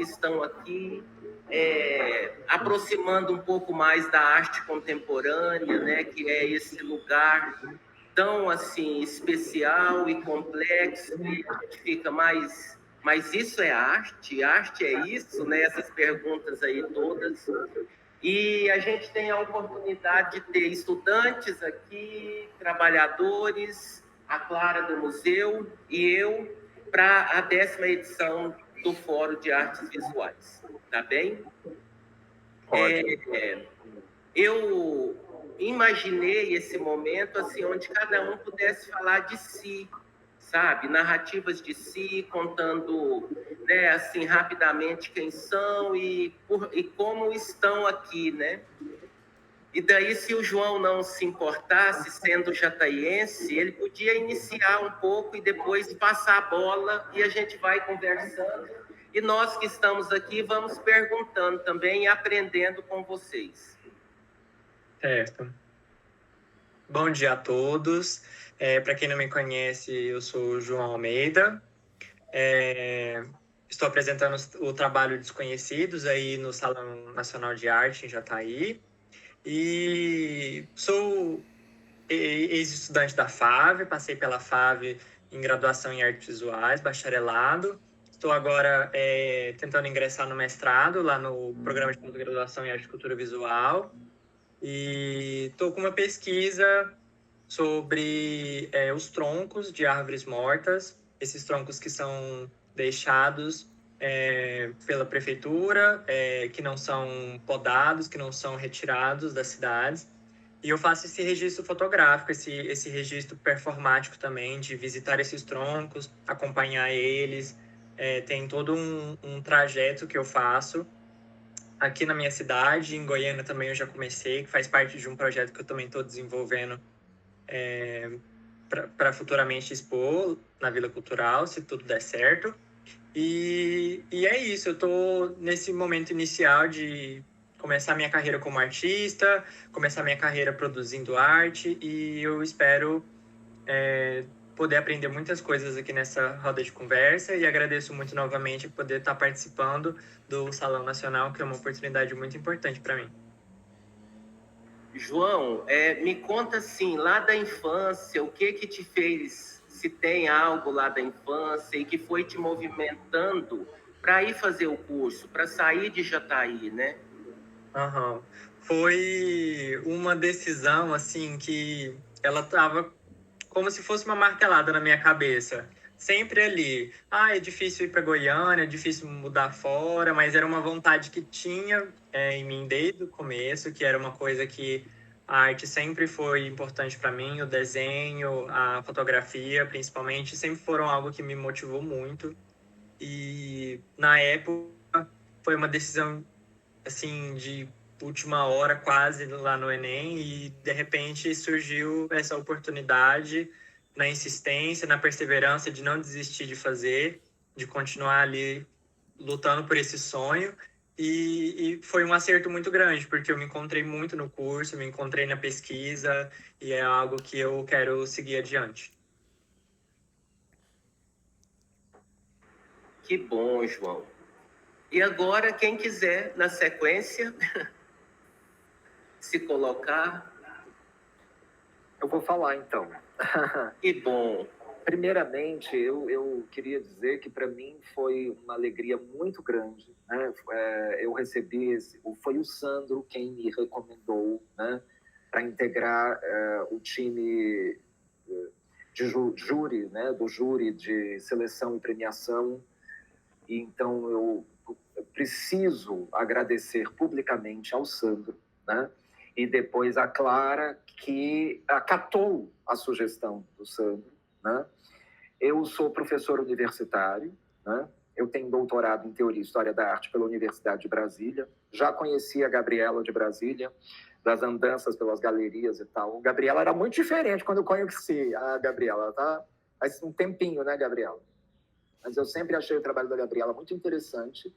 estão aqui aproximando um pouco mais da arte contemporânea, né, que é esse lugar tão assim especial e complexo, e a gente fica mas isso é arte? Arte é isso, né? Essas perguntas aí todas. E a gente tem a oportunidade de ter estudantes aqui, trabalhadores, a Clara do museu e eu, para a 10ª edição do Fórum de Artes Visuais, tá bem? Eu imaginei esse momento assim, onde cada um pudesse falar de si, sabe? Narrativas de si, contando, né, assim, rapidamente quem são e como estão aqui, né? E daí, se o João não se importasse, sendo jataiense, ele podia iniciar um pouco e depois passar a bola e a gente vai conversando. E nós que estamos aqui vamos perguntando também e aprendendo com vocês. Certo. Bom dia a todos. Para quem não me conhece, eu sou o João Almeida. Estou apresentando o trabalho Desconhecidos aí no Salão Nacional de Arte em Jataí. E sou ex-estudante da FAV, passei pela FAV em graduação em artes visuais, bacharelado. Estou agora tentando ingressar no mestrado lá no programa de pós-graduação em arte e cultura visual. E estou com uma pesquisa sobre os troncos de árvores mortas, esses troncos que são deixados pela prefeitura, que não são podados, que não são retirados das cidades. E eu faço esse registro fotográfico, esse registro performático também, de visitar esses troncos, acompanhar eles. Tem todo um trajeto que eu faço aqui na minha cidade, em Goiânia também eu já comecei, que faz parte de um projeto que eu também estou desenvolvendo para futuramente expor na Vila Cultural, se tudo der certo. E é isso, eu estou nesse momento inicial de começar minha carreira como artista, começar minha carreira produzindo arte, e eu espero poder aprender muitas coisas aqui nessa roda de conversa, e agradeço muito novamente por poder estar participando do Salão Nacional, que é uma oportunidade muito importante para mim. João, me conta assim, lá da infância, o que te fez, se tem algo lá da infância e que foi te movimentando para ir fazer o curso, para sair de Jataí, né? Uhum. Foi uma decisão, assim, que ela estava como se fosse uma martelada na minha cabeça. Sempre ali. É difícil ir para Goiânia, é difícil mudar fora, mas era uma vontade que tinha em mim desde o começo, que era uma coisa que a arte sempre foi importante para mim, o desenho, a fotografia, principalmente, sempre foram algo que me motivou muito. E na época foi uma decisão assim de última hora quase lá no Enem, e de repente surgiu essa oportunidade, na insistência, na perseverança de não desistir de fazer, de continuar ali lutando por esse sonho. E foi um acerto muito grande, porque eu me encontrei muito no curso, me encontrei na pesquisa, e é algo que eu quero seguir adiante. Que bom, João. E agora, quem quiser, na sequência, se colocar. Eu vou falar, então. Que bom. Primeiramente, eu queria dizer que para mim foi uma alegria muito grande, né? Eu recebi foi o Sandro quem me recomendou, né, para integrar o time de júri, né, do júri de seleção e premiação. E então eu preciso agradecer publicamente ao Sandro, né? E depois a Clara, que acatou a sugestão do Sandro, né? Eu sou professor universitário, né? Eu tenho doutorado em Teoria e História da Arte pela Universidade de Brasília. Já conheci a Gabriela de Brasília, das andanças pelas galerias e tal. A Gabriela era muito diferente quando eu conheci a Gabriela, tá? Faz um tempinho, né, Gabriela? Mas eu sempre achei o trabalho da Gabriela muito interessante.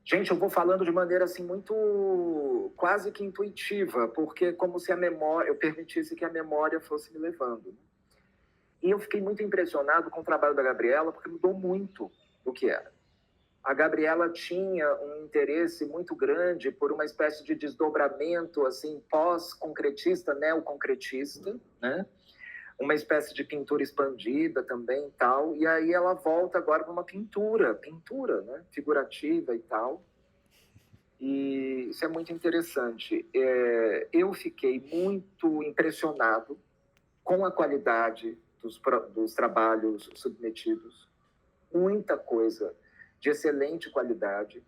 Gente, eu vou falando de maneira assim muito quase que intuitiva, porque como se a memória, eu permitisse que a memória fosse me levando. E eu fiquei muito impressionado com o trabalho da Gabriela, porque mudou muito do que era. a Gabriela tinha um interesse muito grande por uma espécie de desdobramento assim pós-concretista, neoconcretista, né? Uma espécie de pintura expandida também e tal, e aí ela volta agora para uma pintura, né? Figurativa e tal. E isso é muito interessante. Eu fiquei muito impressionado com a qualidade dos trabalhos submetidos. Muita coisa de excelente qualidade.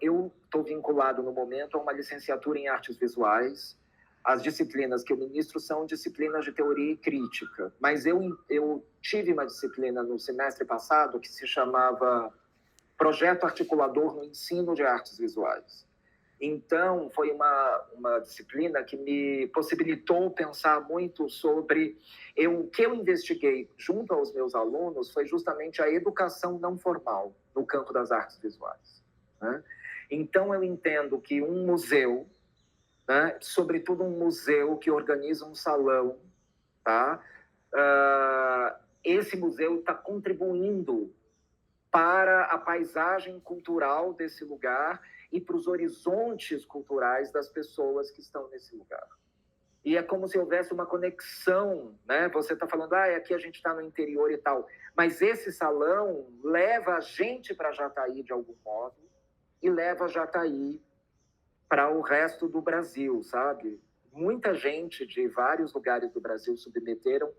Eu estou vinculado no momento a uma licenciatura em artes visuais. As disciplinas que eu ministro são disciplinas de teoria e crítica, mas eu tive uma disciplina no semestre passado que se chamava Projeto Articulador no Ensino de Artes Visuais. Então, foi uma disciplina que me possibilitou pensar muito sobre... O que eu investiguei junto aos meus alunos foi justamente a educação não formal no campo das artes visuais, né? Então, eu entendo que um museu, né, sobretudo um museu que organiza um salão, tá? Esse museu está contribuindo para a paisagem cultural desse lugar e para os horizontes culturais das pessoas que estão nesse lugar. E é como se houvesse uma conexão, né? Você está falando, aqui a gente está no interior e tal, mas esse salão leva a gente para Jataí de algum modo e leva Jataí para o resto do Brasil, sabe? Muita gente de vários lugares do Brasil submeteram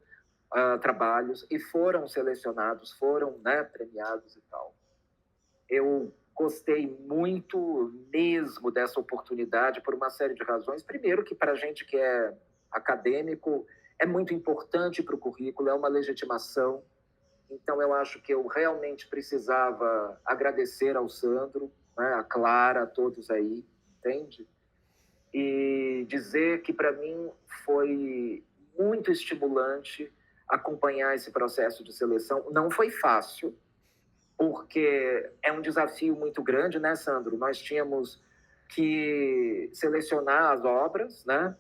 trabalhos e foram selecionados, foram, né, premiados e tal. Eu gostei muito mesmo dessa oportunidade por uma série de razões. Primeiro, que para a gente que é acadêmico, é muito importante para o currículo, é uma legitimação. Então, eu acho que eu realmente precisava agradecer ao Sandro, né, a Clara, a todos aí, entende? E dizer que para mim foi muito estimulante acompanhar esse processo de seleção. Não foi fácil, porque é um desafio muito grande, né, Sandro? Nós tínhamos que selecionar as obras, né?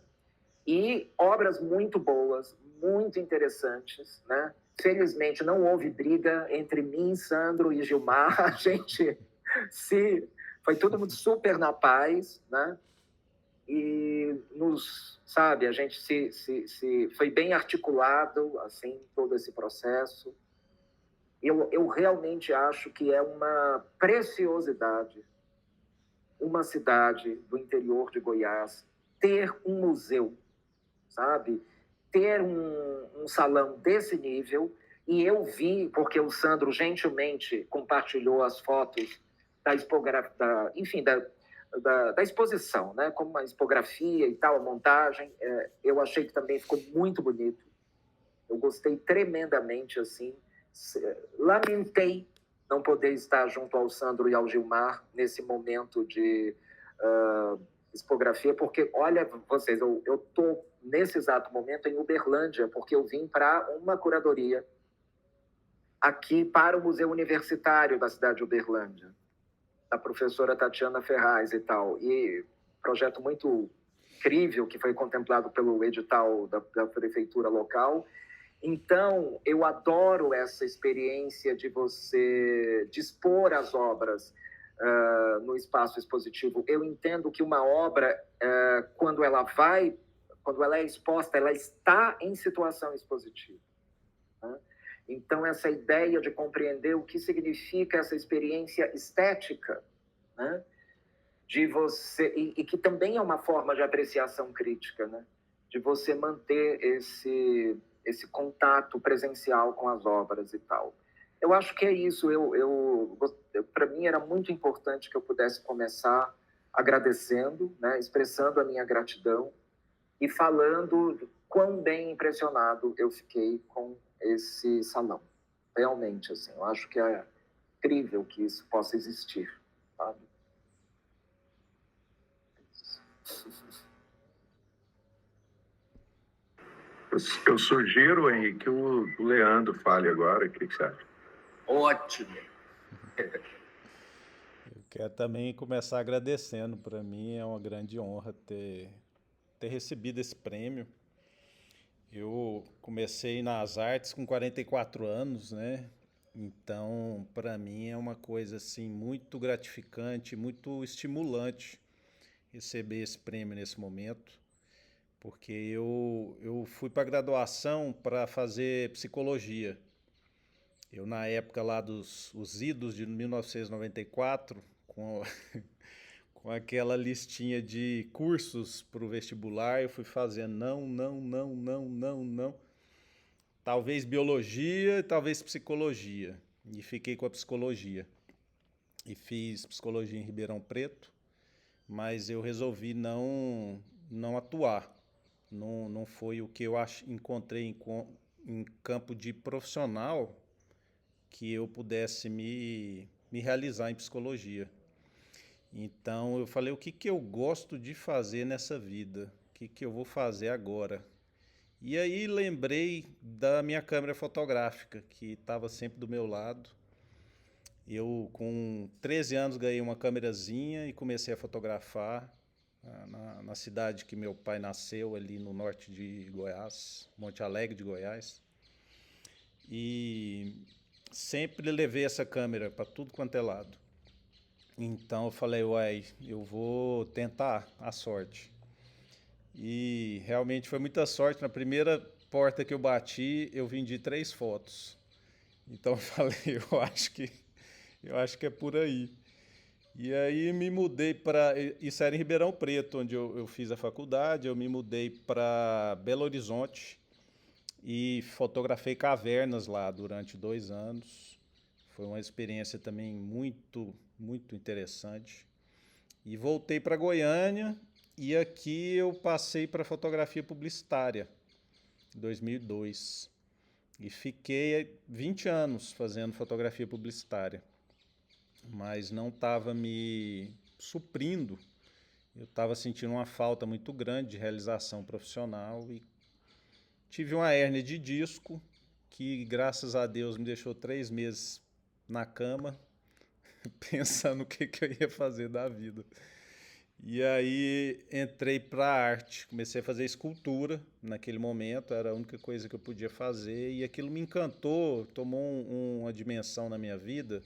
E obras muito boas, muito interessantes, né? Felizmente não houve briga entre mim, Sandro e Gilmar. A gente foi todo mundo super na paz, né? E a gente foi bem articulado, assim, todo esse processo. Eu realmente acho que é uma preciosidade uma cidade do interior de Goiás ter um museu, sabe? Ter um salão desse nível. E eu vi, porque o Sandro gentilmente compartilhou as fotos da exposição, né? Como uma expografia e tal, a montagem. Eu achei que também ficou muito bonito. Eu gostei tremendamente, assim. Lamentei não poder estar junto ao Sandro e ao Gilmar nesse momento de expografia, porque, olha, vocês, eu estou, nesse exato momento, em Uberlândia, porque eu vim para uma curadoria aqui para o Museu Universitário da cidade de Uberlândia, da professora Tatiana Ferraz e tal. E projeto muito incrível que foi contemplado pelo edital da prefeitura local. Então, eu adoro essa experiência de você dispor as obras no espaço expositivo. Eu entendo que uma obra, quando ela é exposta, ela está em situação expositiva, né? Então, essa ideia de compreender o que significa essa experiência estética, né? De você, e que também é uma forma de apreciação crítica, né? De você manter esse contato presencial com as obras e tal. Eu acho que é isso. Para mim era muito importante que eu pudesse começar agradecendo, né, expressando a minha gratidão e falando quão bem impressionado eu fiquei com esse salão. Realmente, assim, eu acho que é incrível que isso possa existir, sabe? Eu sugiro, Henrique, que o Leandro fale agora. O que você acha? Ótimo. Eu quero também começar agradecendo. Para mim é uma grande honra ter recebido esse prêmio. Eu comecei nas artes com 44 anos, né? Então, para mim é uma coisa assim muito gratificante, muito estimulante receber esse prêmio nesse momento, porque eu fui para a graduação para fazer psicologia. Eu, na época lá dos os idos de 1994, com aquela listinha de cursos para o vestibular, eu fui fazendo não, não, não, não, não, não. Talvez biologia, talvez psicologia. E fiquei com a psicologia. E fiz psicologia em Ribeirão Preto, mas eu resolvi não atuar. Não foi o que eu encontrei em campo de profissional que eu pudesse me realizar em psicologia. Então eu falei, o que que eu gosto de fazer nessa vida? O que que eu vou fazer agora? E aí lembrei da minha câmera fotográfica, que estava sempre do meu lado. Eu, com 13 anos, ganhei uma câmerazinha e comecei a fotografar na cidade que meu pai nasceu, ali no norte de Goiás, Monte Alegre de Goiás. E sempre levei essa câmera para tudo quanto é lado. Então eu falei, uai, eu vou tentar a sorte. E realmente foi muita sorte. Na primeira porta que eu bati, eu vendi 3 fotos. Então eu falei, eu acho que é por aí. E aí me mudei para. Isso era em Ribeirão Preto, onde eu fiz a faculdade. Eu me mudei para Belo Horizonte e fotografei cavernas lá durante 2 anos. Foi uma experiência também muito, muito interessante. E voltei para Goiânia e aqui eu passei para fotografia publicitária, em 2002. E fiquei 20 anos fazendo fotografia publicitária, mas não estava me suprindo. Eu estava sentindo uma falta muito grande de realização profissional e tive uma hérnia de disco que, graças a Deus, me deixou 3 meses na cama, pensando o que eu ia fazer da vida. E aí entrei para a arte, comecei a fazer escultura naquele momento, era a única coisa que eu podia fazer e aquilo me encantou, tomou uma dimensão na minha vida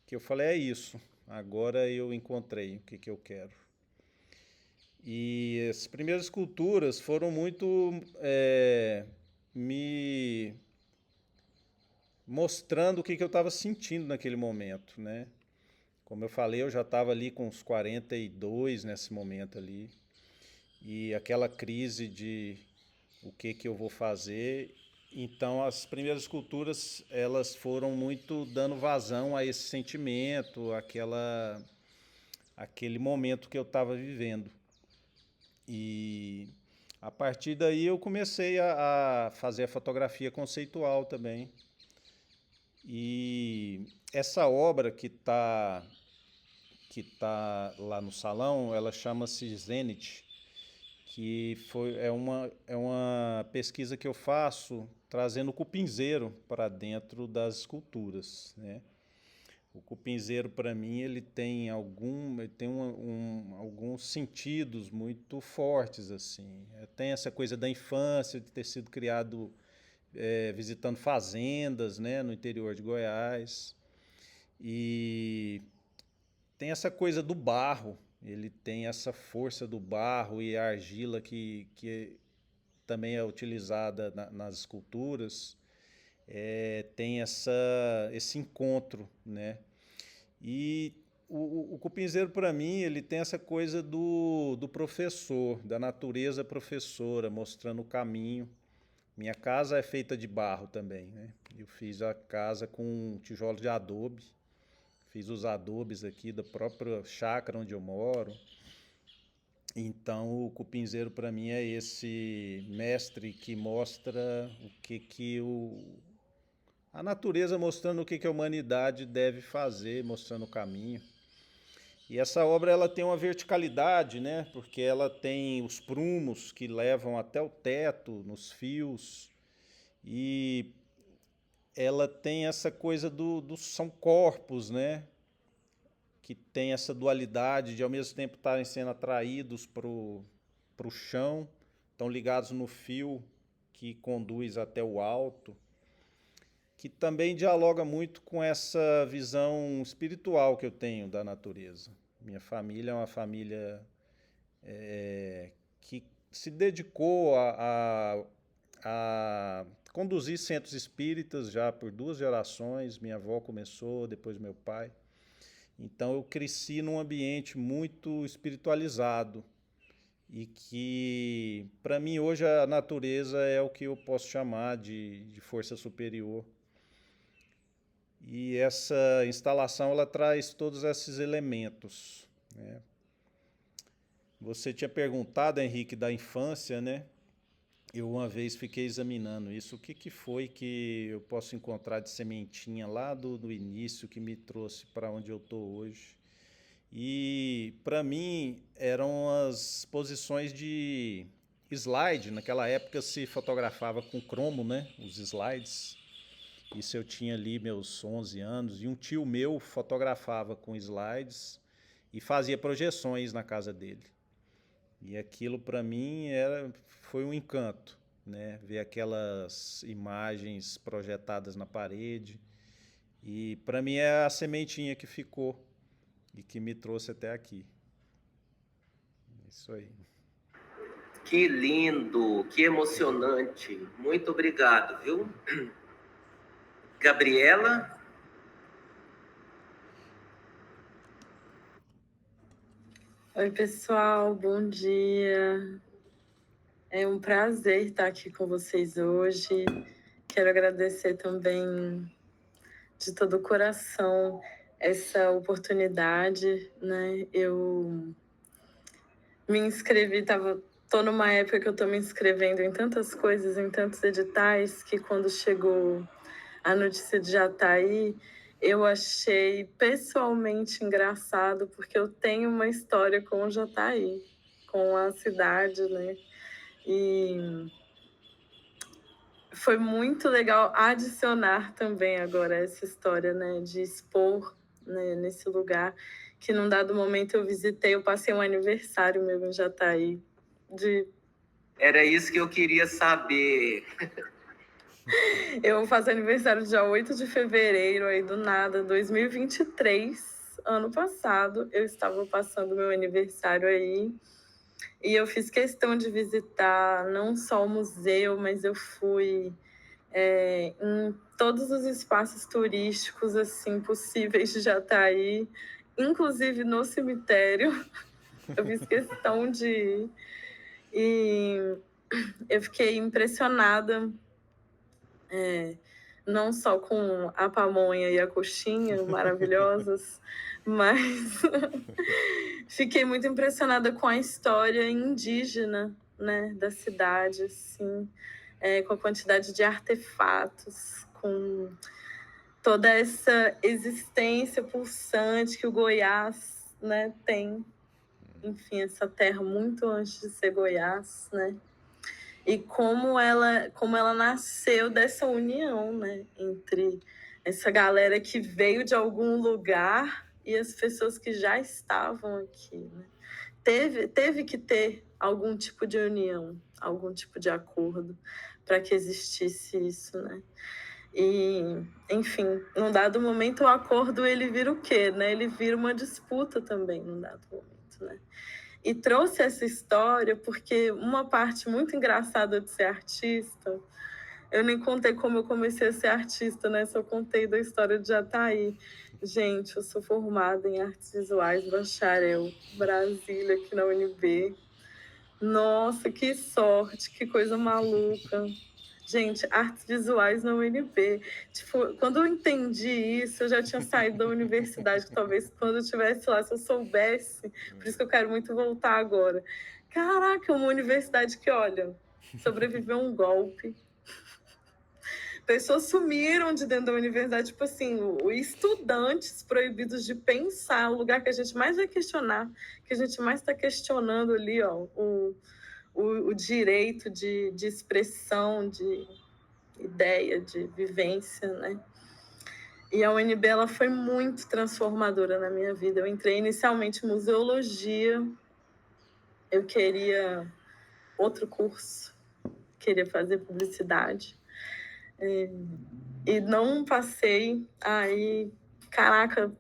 que eu falei, é isso, agora eu encontrei o que eu quero. E as primeiras esculturas foram muito me mostrando o que eu estava sentindo naquele momento, né? Como eu falei, eu já estava ali com uns 42 nesse momento ali. E aquela crise de o que eu vou fazer. Então as primeiras esculturas, elas foram muito dando vazão a esse sentimento, aquele momento que eu estava vivendo. E a partir daí eu comecei a fazer a fotografia conceitual também. E essa obra que tá lá no salão, ela chama-se Zenith, que é uma pesquisa que eu faço trazendo o cupinzeiro para dentro das esculturas, né? O cupinzeiro, para mim, ele tem alguns sentidos muito fortes, assim. Tem essa coisa da infância, de ter sido criado visitando fazendas, né, no interior de Goiás. E tem essa coisa do barro, ele tem essa força do barro e a argila que também é utilizada nas esculturas, tem esse encontro, né? E o cupinzeiro, para mim, ele tem essa coisa do professor, da natureza professora, mostrando o caminho. Minha casa é feita de barro também, né? Eu fiz a casa com tijolos de adobe, fiz os adobes aqui da própria chácara onde eu moro. Então o cupinzeiro para mim é esse mestre que mostra a natureza, mostrando o que a humanidade deve fazer, mostrando o caminho. E essa obra ela tem uma verticalidade, né? Porque ela tem os prumos que levam até o teto, nos fios, e ela tem essa coisa são corpos, né? Que tem essa dualidade de ao mesmo tempo estarem sendo atraídos para o chão, estão ligados no fio que conduz até o alto. que também dialoga muito com essa visão espiritual que eu tenho da natureza. Minha família é uma família que se dedicou a conduzir centros espíritas já por 2 gerações. Minha avó começou, depois meu pai. Então eu cresci num ambiente muito espiritualizado e que, para mim, hoje a natureza é o que eu posso chamar de força superior. E essa instalação ela traz todos esses elementos, né? Você tinha perguntado, Henrique, da infância, né? Eu uma vez fiquei examinando isso. O que foi que eu posso encontrar de sementinha lá do início que me trouxe para onde eu estou hoje? E, para mim, eram as posições de slide. Naquela época se fotografava com cromo, né? Os slides. Isso eu tinha ali meus 11 anos. E um tio meu fotografava com slides e fazia projeções na casa dele. E aquilo para mim foi um encanto, né? Ver aquelas imagens projetadas na parede. E para mim é a sementinha que ficou e que me trouxe até aqui. Isso aí. Que lindo, que emocionante. Muito obrigado, viu? Gabriela? Oi, pessoal, bom dia. É um prazer estar aqui com vocês hoje. Quero agradecer também de todo o coração essa oportunidade, né? Eu me inscrevi, tô numa época que eu tô me inscrevendo em tantas coisas, em tantos editais, que quando chegou a notícia de Jataí, eu achei pessoalmente engraçado, porque eu tenho uma história com o Jataí, com a cidade, né? E foi muito legal adicionar também agora essa história, né, de expor, né, nesse lugar que num dado momento eu visitei, eu passei um aniversário meu em Jataí. Era isso que eu queria saber. Eu faço aniversário dia 8 de fevereiro, aí do nada, 2023, ano passado, eu estava passando meu aniversário aí, e eu fiz questão de visitar não só o museu, mas eu fui em todos os espaços turísticos assim possíveis de Jataí, inclusive no cemitério. Eu fiz questão de ir. E eu fiquei impressionada, não só com a pamonha e a coxinha maravilhosas, mas fiquei muito impressionada com a história indígena, né, da cidade, assim, com a quantidade de artefatos, com toda essa existência pulsante que o Goiás, né, tem. Enfim, essa terra muito antes de ser Goiás, né? E como ela nasceu dessa união, né, entre essa galera que veio de algum lugar e as pessoas que já estavam aqui, né? Teve que ter algum tipo de união, algum tipo de acordo para que existisse isso, né? E, enfim, num dado momento o acordo ele vira o quê, né? Ele vira uma disputa também, num dado momento, né? E trouxe essa história porque uma parte muito engraçada de ser artista, eu nem contei como eu comecei a ser artista, né? Só contei da história de Jataí. Gente, eu sou formada em artes visuais, bacharel, Brasília, aqui na UNB. Nossa, que sorte, que coisa maluca. Gente, artes visuais na UNB. Tipo, quando eu entendi isso, eu já tinha saído da universidade, que talvez quando eu estivesse lá, se eu soubesse, por isso que eu quero muito voltar agora. Caraca, uma universidade que, olha, sobreviveu a um golpe. Pessoas sumiram de dentro da universidade, tipo assim, estudantes proibidos de pensar, o lugar que a gente mais vai questionar, que a gente mais está questionando ali, ó, o direito de expressão, de ideia, de vivência, né? E a UNB, ela foi muito transformadora na minha vida. Eu entrei inicialmente em museologia, eu queria outro curso, queria fazer publicidade. E não passei. Aí, caraca,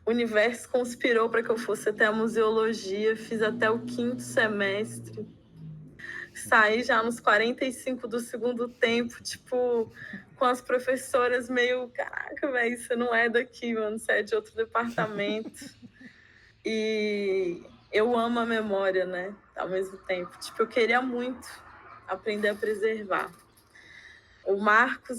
o universo conspirou para que eu fosse até a museologia, fiz até o 5º semestre. Saí já nos 45 do segundo tempo, tipo, com as professoras meio, caraca, velho, você não é daqui, mano, você é de outro departamento. E eu amo a memória, né, ao mesmo tempo. Tipo, eu queria muito aprender a preservar. O Marco,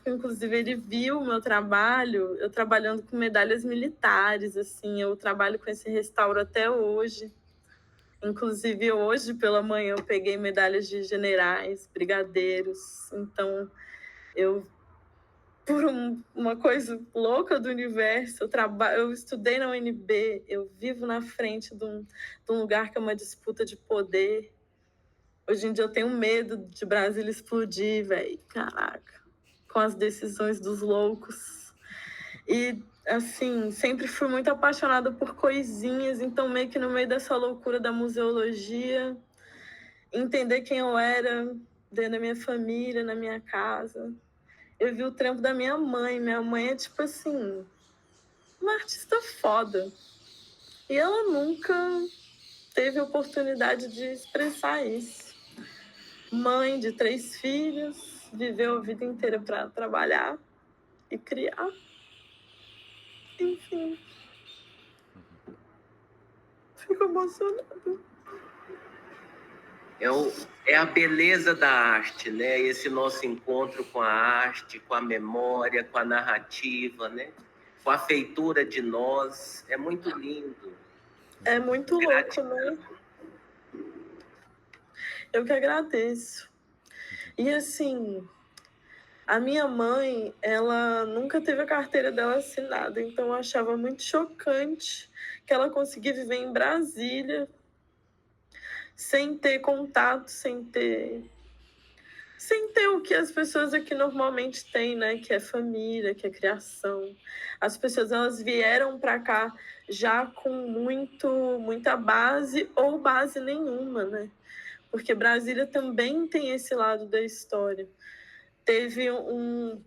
inclusive, ele viu o meu trabalho, eu trabalhando com medalhas militares, assim, eu trabalho com esse restauro até hoje. Inclusive, hoje pela manhã eu peguei medalhas de generais, brigadeiros. Então, por uma coisa louca do universo, eu estudei na UNB, eu vivo na frente de um lugar que é uma disputa de poder. Hoje em dia eu tenho medo de Brasília explodir, velho. Caraca. Com as decisões dos loucos. E, assim, sempre fui muito apaixonada por coisinhas, então meio que no meio dessa loucura da museologia, entender quem eu era dentro da minha família, na minha casa. Eu vi o trampo da minha mãe. Minha mãe é, tipo assim, uma artista foda. E ela nunca teve oportunidade de expressar isso. Mãe de 3 filhos, viveu a vida inteira para trabalhar e criar. Enfim. Fico emocionada. É a beleza da arte, né? Esse nosso encontro com a arte, com a memória, com a narrativa, né? Com a feitura de nós. É muito lindo. É muito louco, né? Eu que agradeço. E assim, a minha mãe, ela nunca teve a carteira dela assinada, então eu achava muito chocante que ela conseguia viver em Brasília sem ter contato, sem ter o que as pessoas aqui normalmente têm, né? Que é família, que é criação. As pessoas, elas vieram para cá já com muita base ou base nenhuma, né? Porque Brasília também tem esse lado da história. Teve um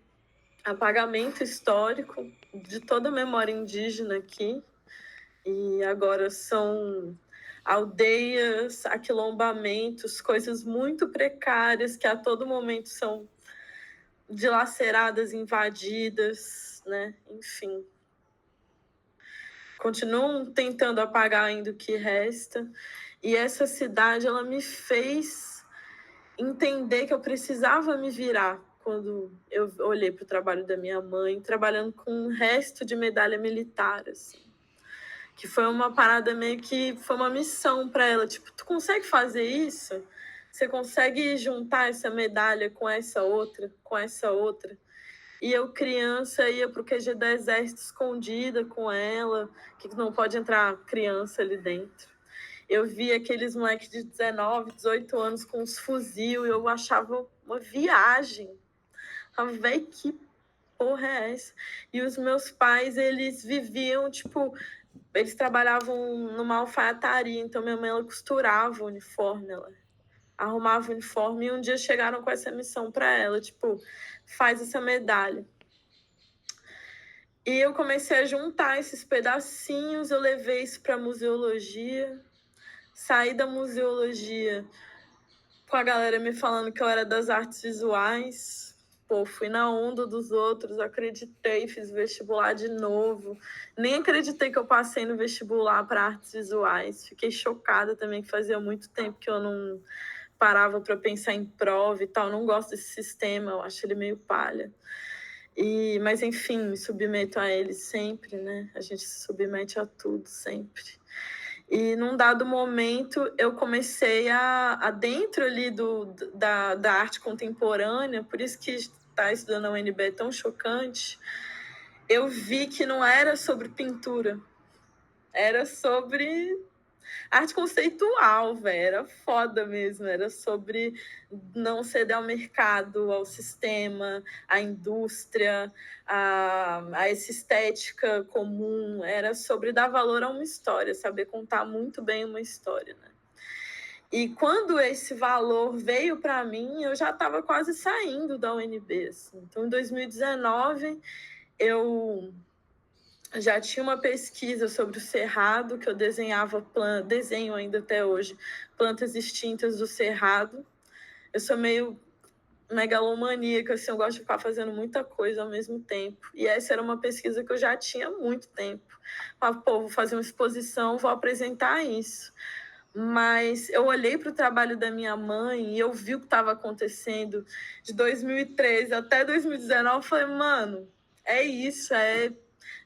apagamento histórico de toda a memória indígena aqui, e agora são aldeias, aquilombamentos, coisas muito precárias que a todo momento são dilaceradas, invadidas, né? Enfim. Continuam tentando apagar ainda o que resta. E essa cidade, ela me fez entender que eu precisava me virar quando eu olhei para o trabalho da minha mãe, trabalhando com um resto de medalha militar, assim. Que foi uma parada meio que foi uma missão para ela, tipo, tu consegue fazer isso? Você consegue juntar essa medalha com essa outra, com essa outra? E eu, criança, ia pro QG do Exército escondida com ela, que não pode entrar criança ali dentro. Eu via aqueles moleques de 19, 18 anos com os fuzil, e eu achava uma viagem. Falava, véi, que porra é essa? E os meus pais, eles viviam, tipo, eles trabalhavam numa alfaiataria, então minha mãe, ela costurava o uniforme, ela arrumava o uniforme, e um dia chegaram com essa missão para ela, tipo, faz essa medalha. E eu comecei a juntar esses pedacinhos, eu levei isso para museologia, saí da museologia com a galera me falando que eu era das artes visuais. Pô, fui na onda dos outros, acreditei, fiz vestibular de novo. Nem acreditei que eu passei no vestibular para artes visuais. Fiquei chocada também, que fazia muito tempo que eu não parava para pensar em prova e tal. Não gosto desse sistema, eu acho ele meio palha. Mas, enfim, me submeto a ele sempre, né? A gente se submete a tudo sempre. E num dado momento eu comecei a dentro ali da arte contemporânea, por isso que estar estudando na UNB é tão chocante, eu vi que não era sobre pintura, era sobre arte conceitual, velho, era foda mesmo, era sobre não ceder ao mercado, ao sistema, à indústria, a essa estética comum, era sobre dar valor a uma história, saber contar muito bem uma história, né? E quando esse valor veio para mim, eu já estava quase saindo da UNB. Assim. Então, em 2019, eu já tinha uma pesquisa sobre o cerrado, que eu desenhava, desenho ainda até hoje, plantas extintas do cerrado. Eu sou meio megalomaníaca, assim, eu gosto de ficar fazendo muita coisa ao mesmo tempo. E essa era uma pesquisa que eu já tinha há muito tempo. Falei, pô, vou fazer uma exposição, vou apresentar isso. Mas eu olhei para o trabalho da minha mãe e eu vi o que estava acontecendo de 2013 até 2019. Eu falei, mano, é isso, é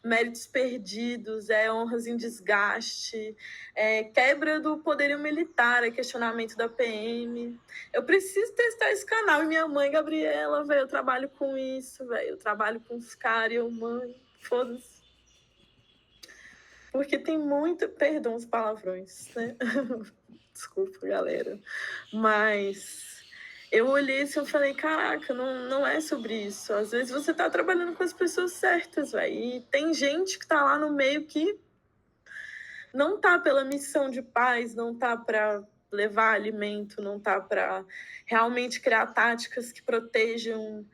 méritos perdidos, é honras em desgaste, é quebra do poderio militar, é questionamento da PM. Eu preciso testar esse canal. E minha mãe, Gabriela, velho, eu trabalho com isso, velho, eu trabalho com os caras, e eu, mãe, foda-se. Porque tem muito, perdão os palavrões, né? Desculpa, galera. Mas eu olhei assim e falei, caraca, não é sobre isso. Às vezes você tá trabalhando com as pessoas certas, velho. E tem gente que tá lá no meio que não tá pela missão de paz, não tá para levar alimento, não tá para realmente criar táticas que protejam.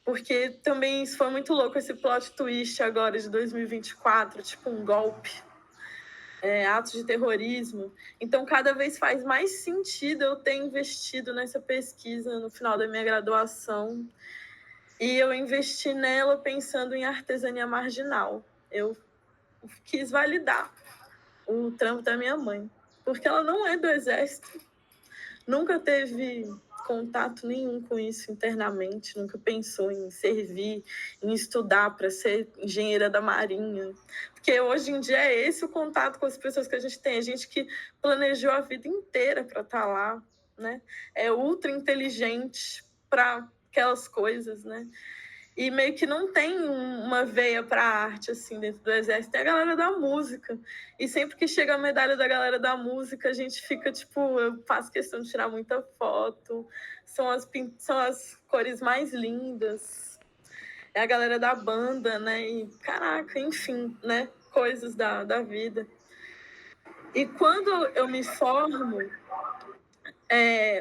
Porque também isso foi muito louco, esse plot twist agora de 2024, tipo um golpe, atos de terrorismo. Então, cada vez faz mais sentido eu ter investido nessa pesquisa no final da minha graduação. E eu investi nela pensando em artesania marginal. Eu quis validar o trampo da minha mãe, porque ela não é do exército, nunca teve contato nenhum com isso internamente, nunca pensou em servir, em estudar para ser engenheira da marinha. Porque hoje em dia é esse o contato com as pessoas que a gente tem, a gente que planejou a vida inteira para estar lá, né? É ultra inteligente para aquelas coisas, né? E meio que não tem uma veia para arte, assim, dentro do exército. Tem a galera da música. E sempre que chega a medalha da galera da música, a gente fica, tipo, eu faço questão de tirar muita foto. São as cores mais lindas. É a galera da banda, né? E, caraca, enfim, né? Coisas da vida. E quando eu me formo,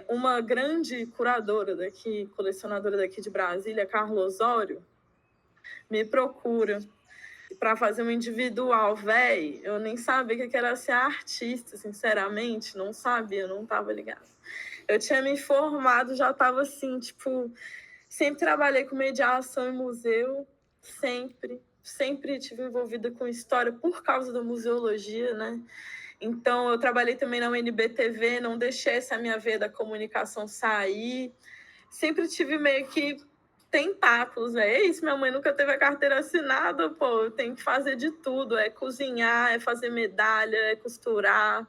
uma grande curadora daqui, colecionadora daqui de Brasília, Carla Osório, me procura para fazer um individual, véi. Eu nem sabia o que era ser artista, sinceramente, não sabia, não tava ligada. Eu tinha me formado, já tava assim, tipo, sempre trabalhei com mediação em museu, sempre estive envolvida com história por causa da museologia, né? Então, eu trabalhei também na UNB-TV, não deixei essa minha veia da comunicação sair. Sempre tive meio que tentáculos, é isso, minha mãe nunca teve a carteira assinada, pô, eu tenho que fazer de tudo, é cozinhar, é fazer medalha, é costurar,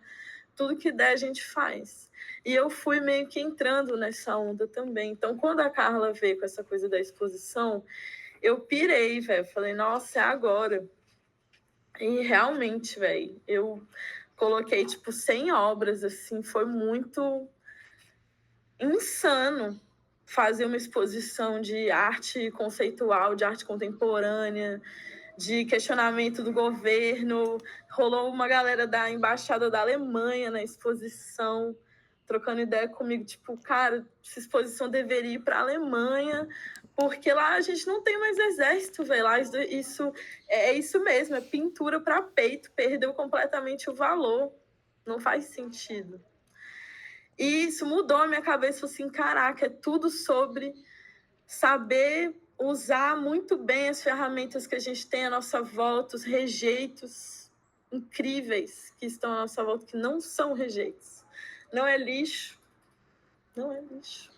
tudo que der a gente faz. E eu fui meio que entrando nessa onda também. Então, quando a Carla veio com essa coisa da exposição, eu pirei, velho, falei, nossa, é agora. E realmente, velho, eu coloquei, tipo, 100 obras, assim, foi muito insano fazer uma exposição de arte conceitual, de arte contemporânea, de questionamento do governo. Rolou uma galera da Embaixada da Alemanha na exposição, trocando ideia comigo, tipo, cara, essa exposição deveria ir para a Alemanha, porque lá a gente não tem mais exército, velho. Lá isso é isso mesmo, é pintura para peito, perdeu completamente o valor, não faz sentido. E isso mudou a minha cabeça, assim, caraca, é tudo sobre saber usar muito bem as ferramentas que a gente tem à nossa volta, os rejeitos incríveis que estão à nossa volta, que não são rejeitos. Não é lixo, não é lixo,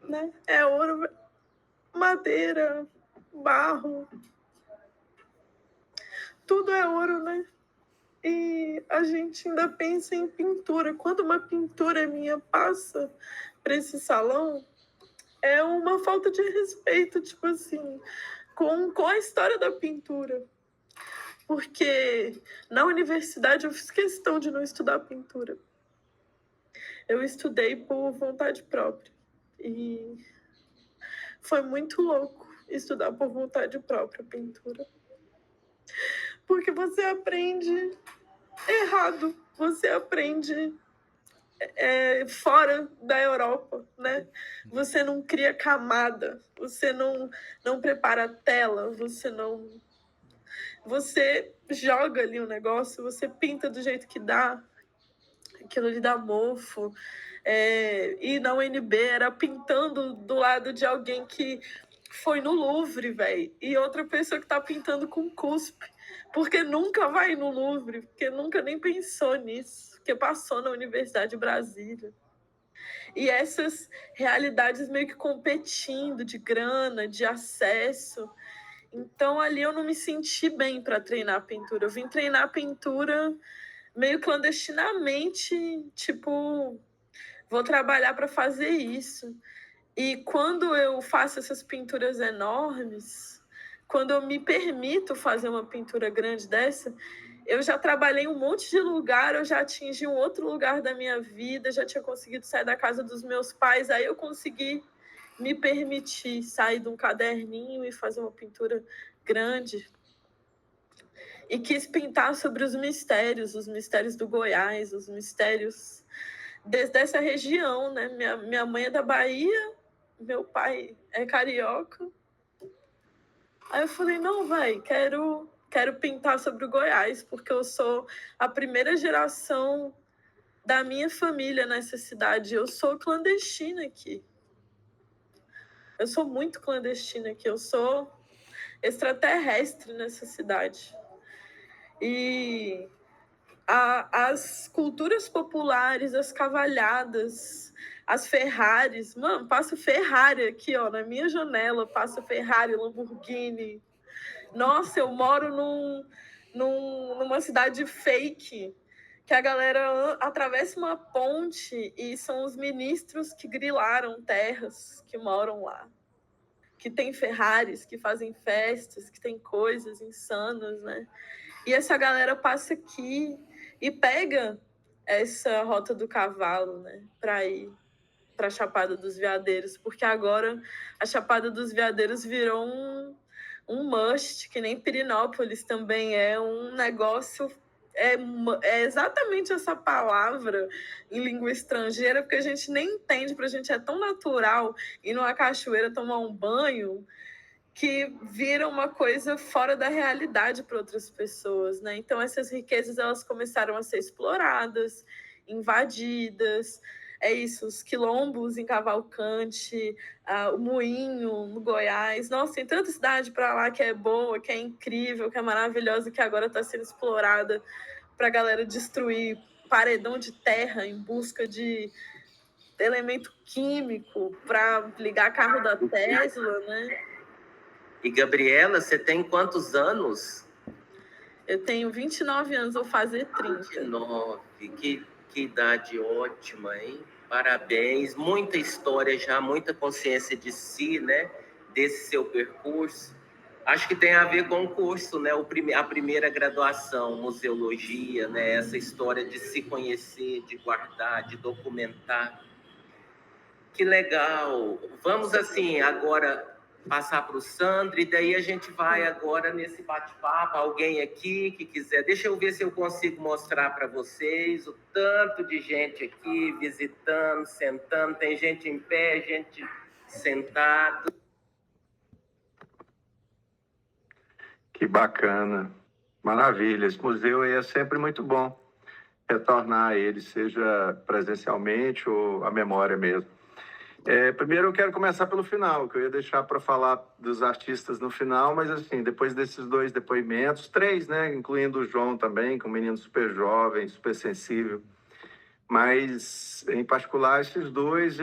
né? É ouro, madeira, barro, tudo é ouro, né? E a gente ainda pensa em pintura. Quando uma pintura minha passa para esse salão, é uma falta de respeito, tipo assim, com a história da pintura. Porque na universidade eu fiz questão de não estudar pintura. Eu estudei por vontade própria. E foi muito louco estudar por vontade própria pintura. Porque você aprende errado. Você aprende fora da Europa, né? Você não cria camada, você não prepara a tela, você joga ali o negócio, você pinta do jeito que dá, aquilo lhe dá mofo. E na UNB era pintando do lado de alguém que foi no Louvre, velho, e outra pessoa que tá pintando com cuspe, porque nunca vai no Louvre, porque nunca nem pensou nisso, porque passou na Universidade de Brasília. E essas realidades meio que competindo de grana, de acesso. Então ali eu não me senti bem para treinar pintura. Eu vim treinar pintura meio clandestinamente, tipo, vou trabalhar para fazer isso. E quando eu faço essas pinturas enormes, quando eu me permito fazer uma pintura grande dessa, eu já trabalhei em um monte de lugar, eu já atingi um outro lugar da minha vida, já tinha conseguido sair da casa dos meus pais, aí eu consegui me permitir sair de um caderninho e fazer uma pintura grande. E quis pintar sobre os mistérios do Goiás, os mistérios dessa região, né? Minha mãe é da Bahia, meu pai é carioca. Aí eu falei, não, vai, quero pintar sobre o Goiás, porque eu sou a primeira geração da minha família nessa cidade. Eu sou clandestina aqui. Eu sou muito clandestina aqui. Eu sou extraterrestre nessa cidade. E as culturas populares, as cavalhadas, as Ferraris. Mano, passa Ferrari aqui, ó, na minha janela. Passa Ferrari, Lamborghini. Nossa, eu moro numa cidade fake, que a galera atravessa uma ponte e são os ministros que grilaram terras que moram lá. Que tem Ferraris, que fazem festas, que tem coisas insanas, né? E essa galera passa aqui e pega essa Rota do Cavalo, né? Para ir para a Chapada dos Veadeiros, porque agora a Chapada dos Veadeiros virou um must, que nem Pirinópolis também é um negócio, é exatamente essa palavra em língua estrangeira, porque a gente nem entende, para a gente é tão natural ir numa cachoeira tomar um banho, que vira uma coisa fora da realidade para outras pessoas, né? Então essas riquezas elas começaram a ser exploradas, invadidas. É isso, os quilombos em Cavalcante, o Moinho, no Goiás. Nossa, tem tanta cidade para lá que é boa, que é incrível, que é maravilhosa, que agora está sendo explorada para a galera destruir paredão de terra em busca de elemento químico para ligar carro da Tesla, né? E, Gabriela, você tem quantos anos? Eu tenho 29 anos, vou fazer 30. 29, que idade ótima, hein? Parabéns, muita história já, muita consciência de si, né? Desse seu percurso. Acho que tem a ver com o curso, né? A primeira graduação, museologia, né? Essa história de se conhecer, de guardar, de documentar. Que legal! Vamos, assim, agora passar para o Sandro, e daí a gente vai agora nesse bate-papo. Alguém aqui que quiser, deixa eu ver se eu consigo mostrar para vocês o tanto de gente aqui visitando, sentando, tem gente em pé, gente sentado. Que bacana, maravilha. Esse museu aí é sempre muito bom retornar a ele, seja presencialmente ou a memória mesmo. Primeiro eu quero começar pelo final, que eu ia deixar para falar dos artistas no final, mas assim, depois desses 2 depoimentos, 3, né, incluindo o João também, que é um menino super jovem, super sensível, mas em particular esses 2,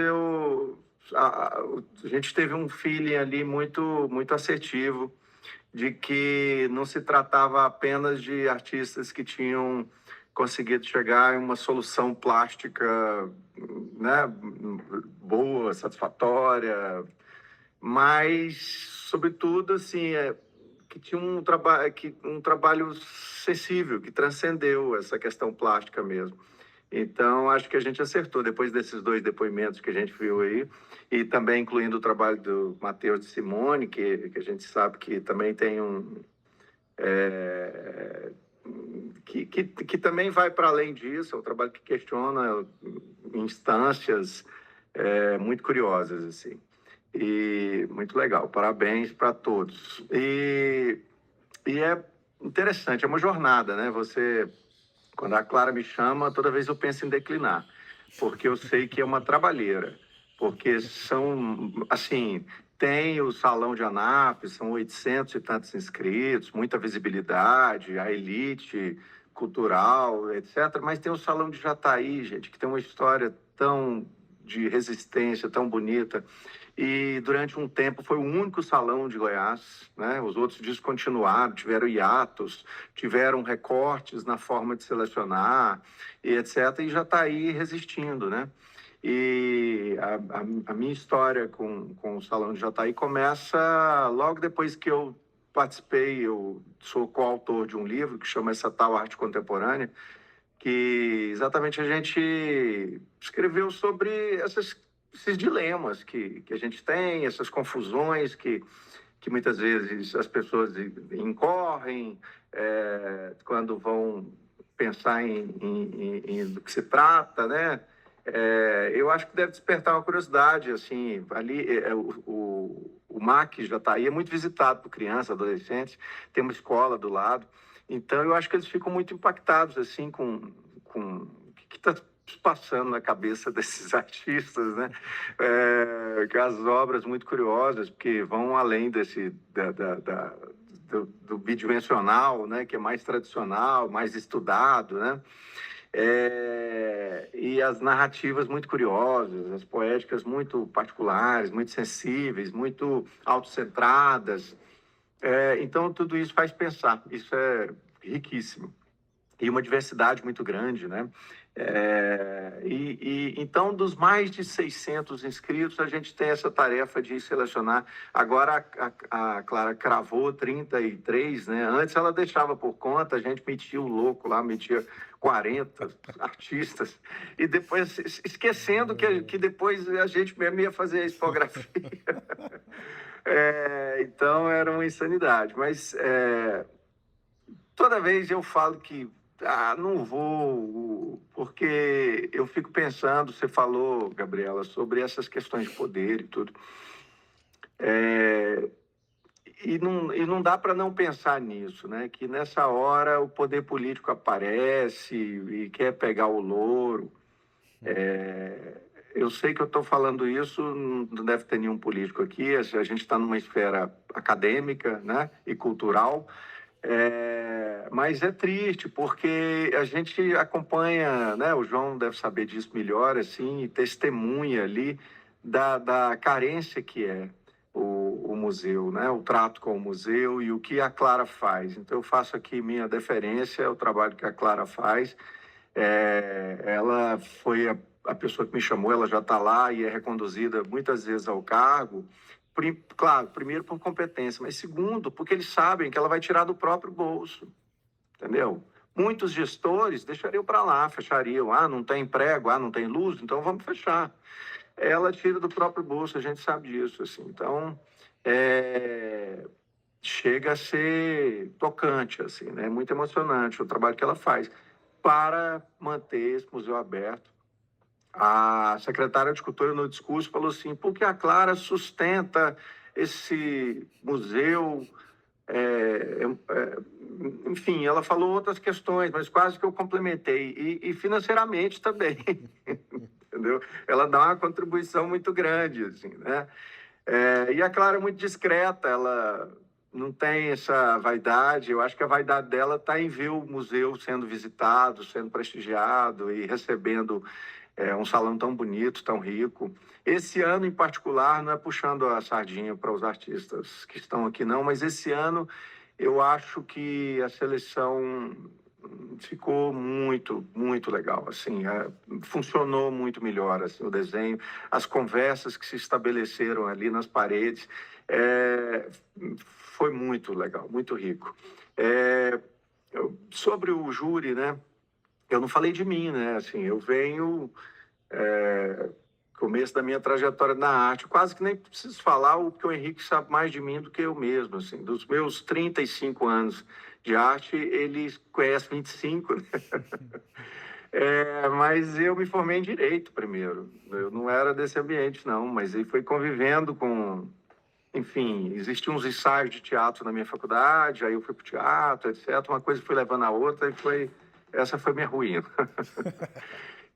a gente teve um feeling ali muito, muito assertivo, de que não se tratava apenas de artistas que tinham conseguido chegar em uma solução plástica, né, boa, satisfatória, mas, sobretudo, assim, que tinha um trabalho sensível, que transcendeu essa questão plástica mesmo. Então, acho que a gente acertou, depois desses 2 depoimentos que a gente viu aí, e também incluindo o trabalho do Matheus de Simone, que a gente sabe que também tem que também vai para além disso, é um trabalho que questiona instâncias muito curiosas, assim. E muito legal, parabéns para todos. E é interessante, é uma jornada, né? Quando a Clara me chama, toda vez eu penso em declinar, porque eu sei que é uma trabalheira, porque são, assim, tem o Salão de Anápolis, são 800 e tantos inscritos, muita visibilidade, a elite cultural, etc. Mas tem o Salão de Jataí, gente, que tem uma história tão de resistência, tão bonita. E durante um tempo foi o único salão de Goiás, né? Os outros descontinuaram, tiveram hiatos, tiveram recortes na forma de selecionar, e etc. E já está aí resistindo, né? E a minha história com o Salão de Jataí começa logo depois que eu participei, eu sou coautor de um livro que chama Essa Tal Arte Contemporânea, que exatamente a gente escreveu sobre esses dilemas que a gente tem, essas confusões que muitas vezes as pessoas incorrem quando vão pensar do que se trata, né? Eu acho que deve despertar uma curiosidade, assim, ali o MAC Jataí é muito visitado por crianças, adolescentes, tem uma escola do lado, então eu acho que eles ficam muito impactados, assim, com o que está passando na cabeça desses artistas, né? As obras muito curiosas, porque vão além do bidimensional, né? Que é mais tradicional, mais estudado, né? E as narrativas muito curiosas, as poéticas muito particulares, muito sensíveis, muito autocentradas. Então, tudo isso faz pensar. Isso é riquíssimo. E uma diversidade muito grande, né? Então, dos mais de 600 inscritos, a gente tem essa tarefa de selecionar. Agora, a Clara cravou 33, né? Antes ela deixava por conta, a gente metia o louco lá, metia 40 artistas, e depois, esquecendo que depois a gente mesmo ia fazer a expografia. Então, era uma insanidade. Mas toda vez eu falo que não vou, porque eu fico pensando, você falou, Gabriela, sobre essas questões de poder e tudo. E não dá para não pensar nisso, né? Que nessa hora o poder político aparece e quer pegar o louro. Eu sei que eu estou falando isso, não deve ter nenhum político aqui, a gente está numa esfera acadêmica, né? E cultural. Mas é triste, porque a gente acompanha, né? O João deve saber disso melhor, assim, e testemunha ali da carência que é o museu, né? O trato com o museu e o que a Clara faz. Então, eu faço aqui minha deferência ao trabalho que a Clara faz. Ela foi a pessoa que me chamou, ela já está lá e é reconduzida muitas vezes ao cargo. Claro, primeiro por competência, mas segundo, porque eles sabem que ela vai tirar do próprio bolso, entendeu? Muitos gestores deixariam para lá, fechariam. Não tem emprego, não tem luz, então vamos fechar. Ela tira do próprio bolso, a gente sabe disso, assim. Então, chega a ser tocante, assim, né? Muito emocionante o trabalho que ela faz para manter esse museu aberto. A secretária de Cultura, no discurso, falou assim, porque a Clara sustenta esse museu, enfim, ela falou outras questões, mas quase que eu complementei, e financeiramente também, entendeu? Ela dá uma contribuição muito grande, assim, né? E a Clara é muito discreta, ela não tem essa vaidade, eu acho que a vaidade dela está em ver o museu sendo visitado, sendo prestigiado e recebendo um salão tão bonito, tão rico. Esse ano, em particular, não é puxando a sardinha para os artistas que estão aqui, não, mas esse ano eu acho que a seleção ficou muito, muito legal. Assim, funcionou muito melhor assim, o desenho, as conversas que se estabeleceram ali nas paredes. Foi muito legal, muito rico. Sobre o júri, né? Eu não falei de mim, né? Assim, eu venho começo da minha trajetória na arte, quase que nem preciso falar, porque o Henrique sabe mais de mim do que eu mesmo, assim, dos meus 35 anos de arte, ele conhece 25, né? Mas eu me formei em Direito primeiro. Eu não era desse ambiente, não, mas aí foi convivendo com... Enfim, existiam uns ensaios de teatro na minha faculdade, aí eu fui para o teatro, etc. Uma coisa foi levando a outra e essa foi minha ruína.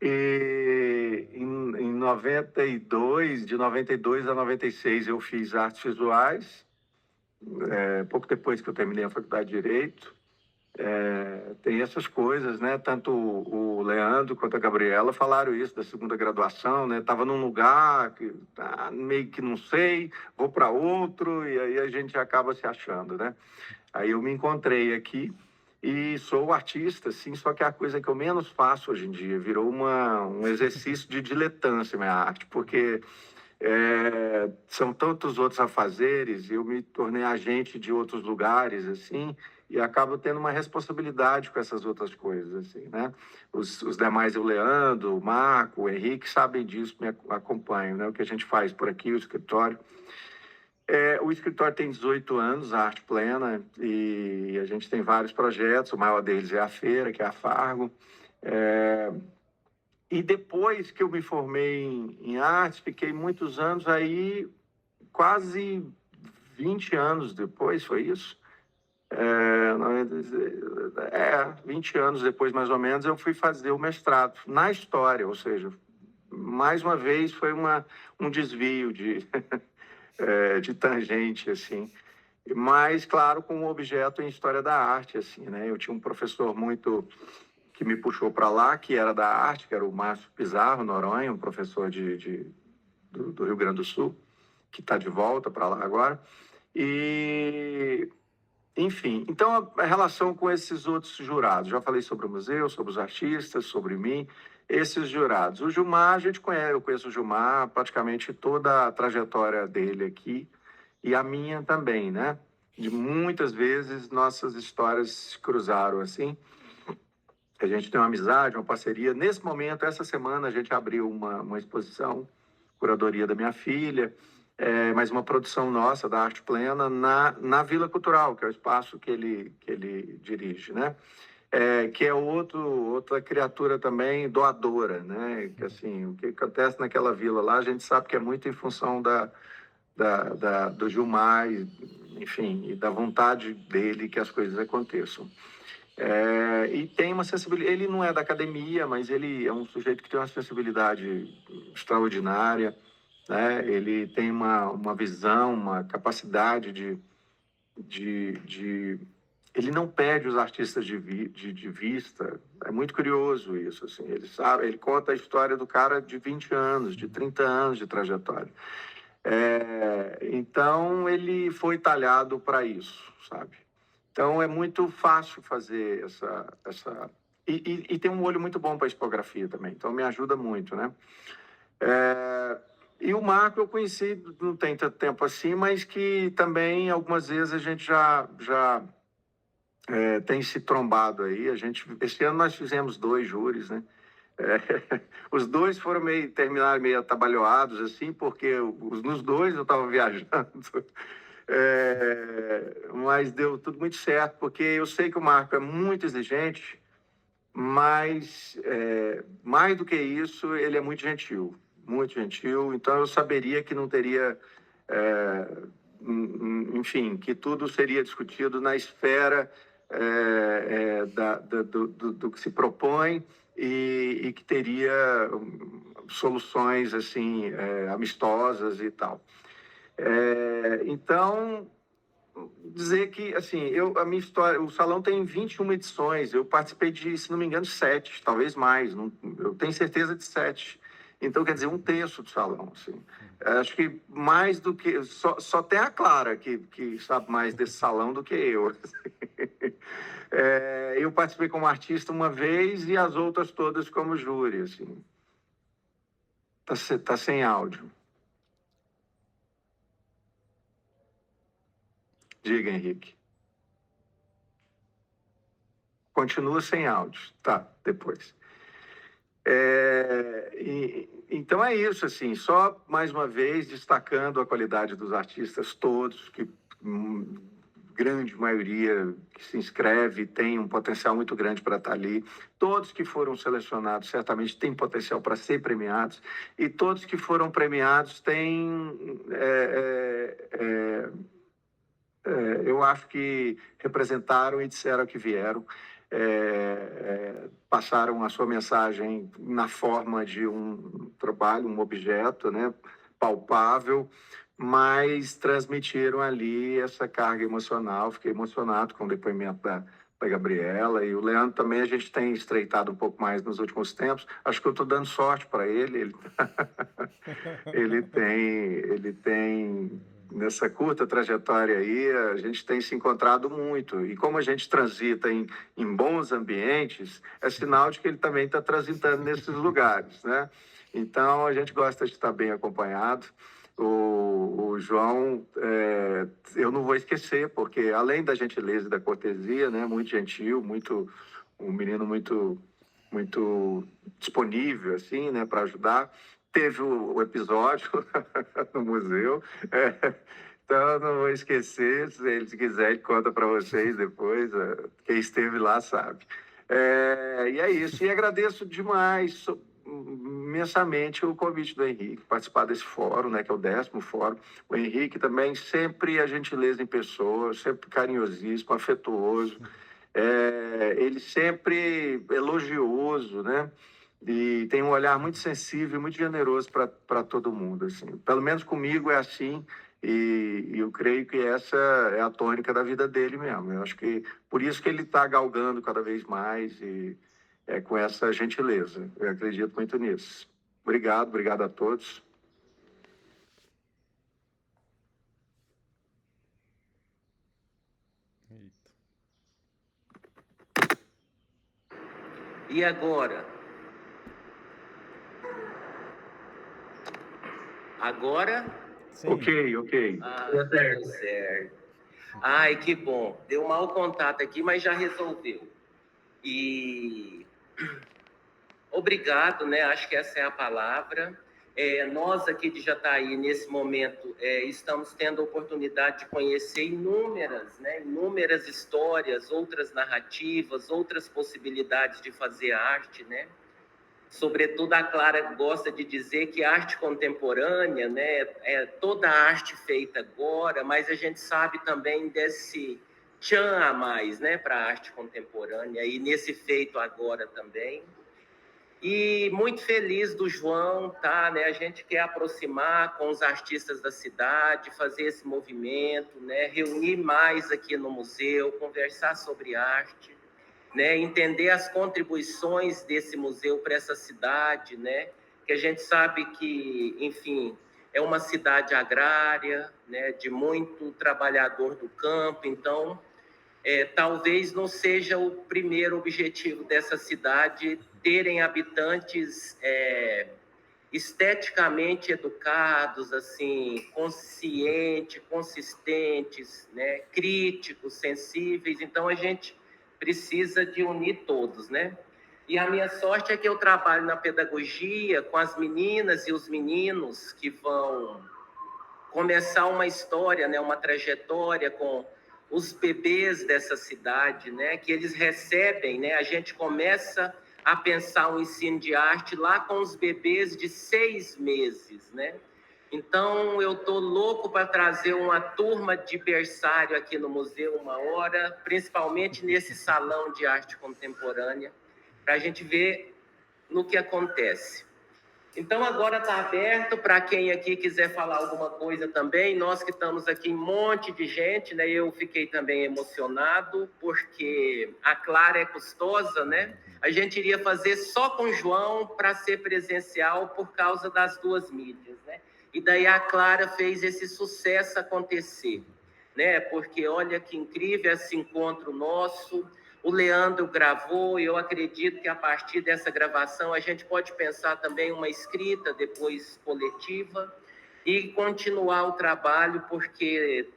E em 92, de 92 a 96, eu fiz artes visuais, pouco depois que eu terminei a faculdade de Direito. Tem essas coisas, né? Tanto o Leandro quanto a Gabriela falaram isso da segunda graduação, né? Tava num lugar que meio que não sei, vou para outro e aí a gente acaba se achando, né? Aí eu me encontrei aqui e sou artista, sim, só que é a coisa que eu menos faço hoje em dia. Virou um exercício de diletância minha arte, porque são tantos outros afazeres, eu me tornei agente de outros lugares, assim, e acabo tendo uma responsabilidade com essas outras coisas, assim, né? Os demais, o Leandro, o Marco, o Henrique, sabem disso, me acompanham, né? O que a gente faz por aqui, o escritório. O escritório tem 18 anos, a Arte Plena, e a gente tem vários projetos, o maior deles é a feira, que é a Fargo. E depois que eu me formei em artes, fiquei muitos anos aí, quase 20 anos depois, foi isso? 20 anos depois, mais ou menos, eu fui fazer o mestrado na história, ou seja, mais uma vez foi um desvio de tangente, assim. Mas, claro, com um objeto em história da arte, assim, né? Eu tinha um professor que me puxou para lá, que era da arte, que era o Márcio Pizarro Noronha, um professor do Rio Grande do Sul, que está de volta para lá agora. E, enfim, então a relação com esses outros jurados, já falei sobre o museu, sobre os artistas, sobre mim, esses jurados. O Gilmar, eu conheço o Gilmar, praticamente toda a trajetória dele aqui, e a minha também, né? De muitas vezes nossas histórias se cruzaram assim. A gente tem uma amizade, uma parceria. Nesse momento, essa semana, a gente abriu uma exposição, curadoria da minha filha, mas uma produção nossa, da Arte Plena, na Vila Cultural, que é o espaço que ele dirige, né? Que é outra criatura também doadora, né? Que, assim, o que acontece naquela vila lá, a gente sabe que é muito em função do Gilmar, enfim, e da vontade dele que as coisas aconteçam. E tem uma sensibilidade, ele não é da academia, mas ele é um sujeito que tem uma sensibilidade extraordinária, né? Ele tem uma visão, uma capacidade ele não perde os artistas de vista. É muito curioso isso, assim. Ele conta a história do cara de 20 anos, de 30 anos de trajetória. Então, ele foi talhado para isso, sabe? Então, é muito fácil fazer essa... E tem um olho muito bom para expografia também, então me ajuda muito, né? E o Marco eu conheci, não tem tanto tempo assim, mas que também algumas vezes a gente já tem se trombado aí. Esse ano nós fizemos 2 júris, né? Os 2 terminaram meio atabalhoados, assim, porque nos 2 eu estava viajando. Mas deu tudo muito certo, porque eu sei que o Marco é muito exigente, mas mais do que isso, ele é muito gentil, então eu saberia que não teria, enfim, que tudo seria discutido na esfera do que se propõe e que teria soluções, assim, amistosas e tal. Então, dizer que, assim, a minha história, o Salão tem 21 edições, eu participei de, se não me engano, 7, talvez mais, eu tenho certeza de 7. Então, quer dizer, 1/3 do Salão, assim. Acho que mais do que... Só tem a Clara que sabe mais desse Salão do que eu. Eu participei como artista uma vez e as outras todas como júri, assim. Tá sem áudio. Diga, Henrique. Continua sem áudio. Tá, depois. Então é isso, assim, só mais uma vez destacando a qualidade dos artistas todos, que grande maioria que se inscreve tem um potencial muito grande para estar ali. Todos que foram selecionados certamente têm potencial para ser premiados, e todos que foram premiados têm, eu acho que representaram e disseram que vieram. Passaram a sua mensagem na forma de um trabalho, um objeto, né, palpável, mas transmitiram ali essa carga emocional. Fiquei emocionado com o depoimento da Gabriela, e o Leandro também. A gente tem estreitado um pouco mais nos últimos tempos. Acho que eu estou dando sorte para ele. Ele tem nessa curta trajetória aí, a gente tem se encontrado muito, e como a gente transita em bons ambientes, é sinal de que ele também está transitando nesses lugares, né? Então, a gente gosta de estar bem acompanhado. O João, eu não vou esquecer, porque além da gentileza e da cortesia, né, muito gentil, um menino muito disponível, assim, né, para ajudar. Teve o episódio no museu, então eu não vou esquecer. Se ele quiser, ele conta para vocês depois. Quem esteve lá sabe. E é isso. E agradeço demais, imensamente, o convite do Henrique, participar desse fórum, né, que é o 10º fórum. O Henrique também, sempre a gentileza em pessoa, sempre carinhosíssimo, afetuoso. Ele sempre elogioso, né? E tem um olhar muito sensível, muito generoso para todo mundo, assim. Pelo menos comigo é assim, e eu creio que essa é a tônica da vida dele mesmo. Eu acho que por isso que ele está galgando cada vez mais, e com essa gentileza. Eu acredito muito nisso. Obrigado a todos. Eita. E agora? Agora? Sim. Ok. Deu certo. Ai, que bom. Deu mau contato aqui, mas já resolveu. E obrigado, né? Acho que essa é a palavra. Nós aqui de Jataí, nesse momento, estamos tendo a oportunidade de conhecer inúmeras histórias, outras narrativas, outras possibilidades de fazer arte, né? Sobretudo, a Clara gosta de dizer que arte contemporânea, né, é toda a arte feita agora, mas a gente sabe também desse tchan a mais, né, para a arte contemporânea, e nesse feito agora também. E muito feliz do João, tá, né? A gente quer aproximar com os artistas da cidade, fazer esse movimento, né, reunir mais aqui no museu, conversar sobre arte, né, entender as contribuições desse museu para essa cidade, né, que a gente sabe que, enfim, é uma cidade agrária, né, de muito trabalhador do campo. Então, talvez não seja o primeiro objetivo dessa cidade terem habitantes esteticamente educados, assim, conscientes, consistentes, né, críticos, sensíveis. Então, a gente precisa de unir todos, né? E a minha sorte é que eu trabalho na pedagogia com as meninas e os meninos que vão começar uma história, né, uma trajetória com os bebês dessa cidade, né, que eles recebem, né? A gente começa a pensar o ensino de arte lá com os bebês de 6 meses, né? Então, eu estou louco para trazer uma turma de berçário aqui no museu uma hora, principalmente nesse salão de arte contemporânea, para a gente ver no que acontece. Então, agora está aberto para quem aqui quiser falar alguma coisa também. Nós que estamos aqui, um monte de gente, né? Eu fiquei também emocionado, porque a Clara é custosa, né? A gente iria fazer só com o João para ser presencial por causa das 2 mídias, né? E daí a Clara fez esse sucesso acontecer, né? Porque olha que incrível esse encontro nosso. O Leandro gravou, e eu acredito que a partir dessa gravação a gente pode pensar também uma escrita depois coletiva e continuar o trabalho, porque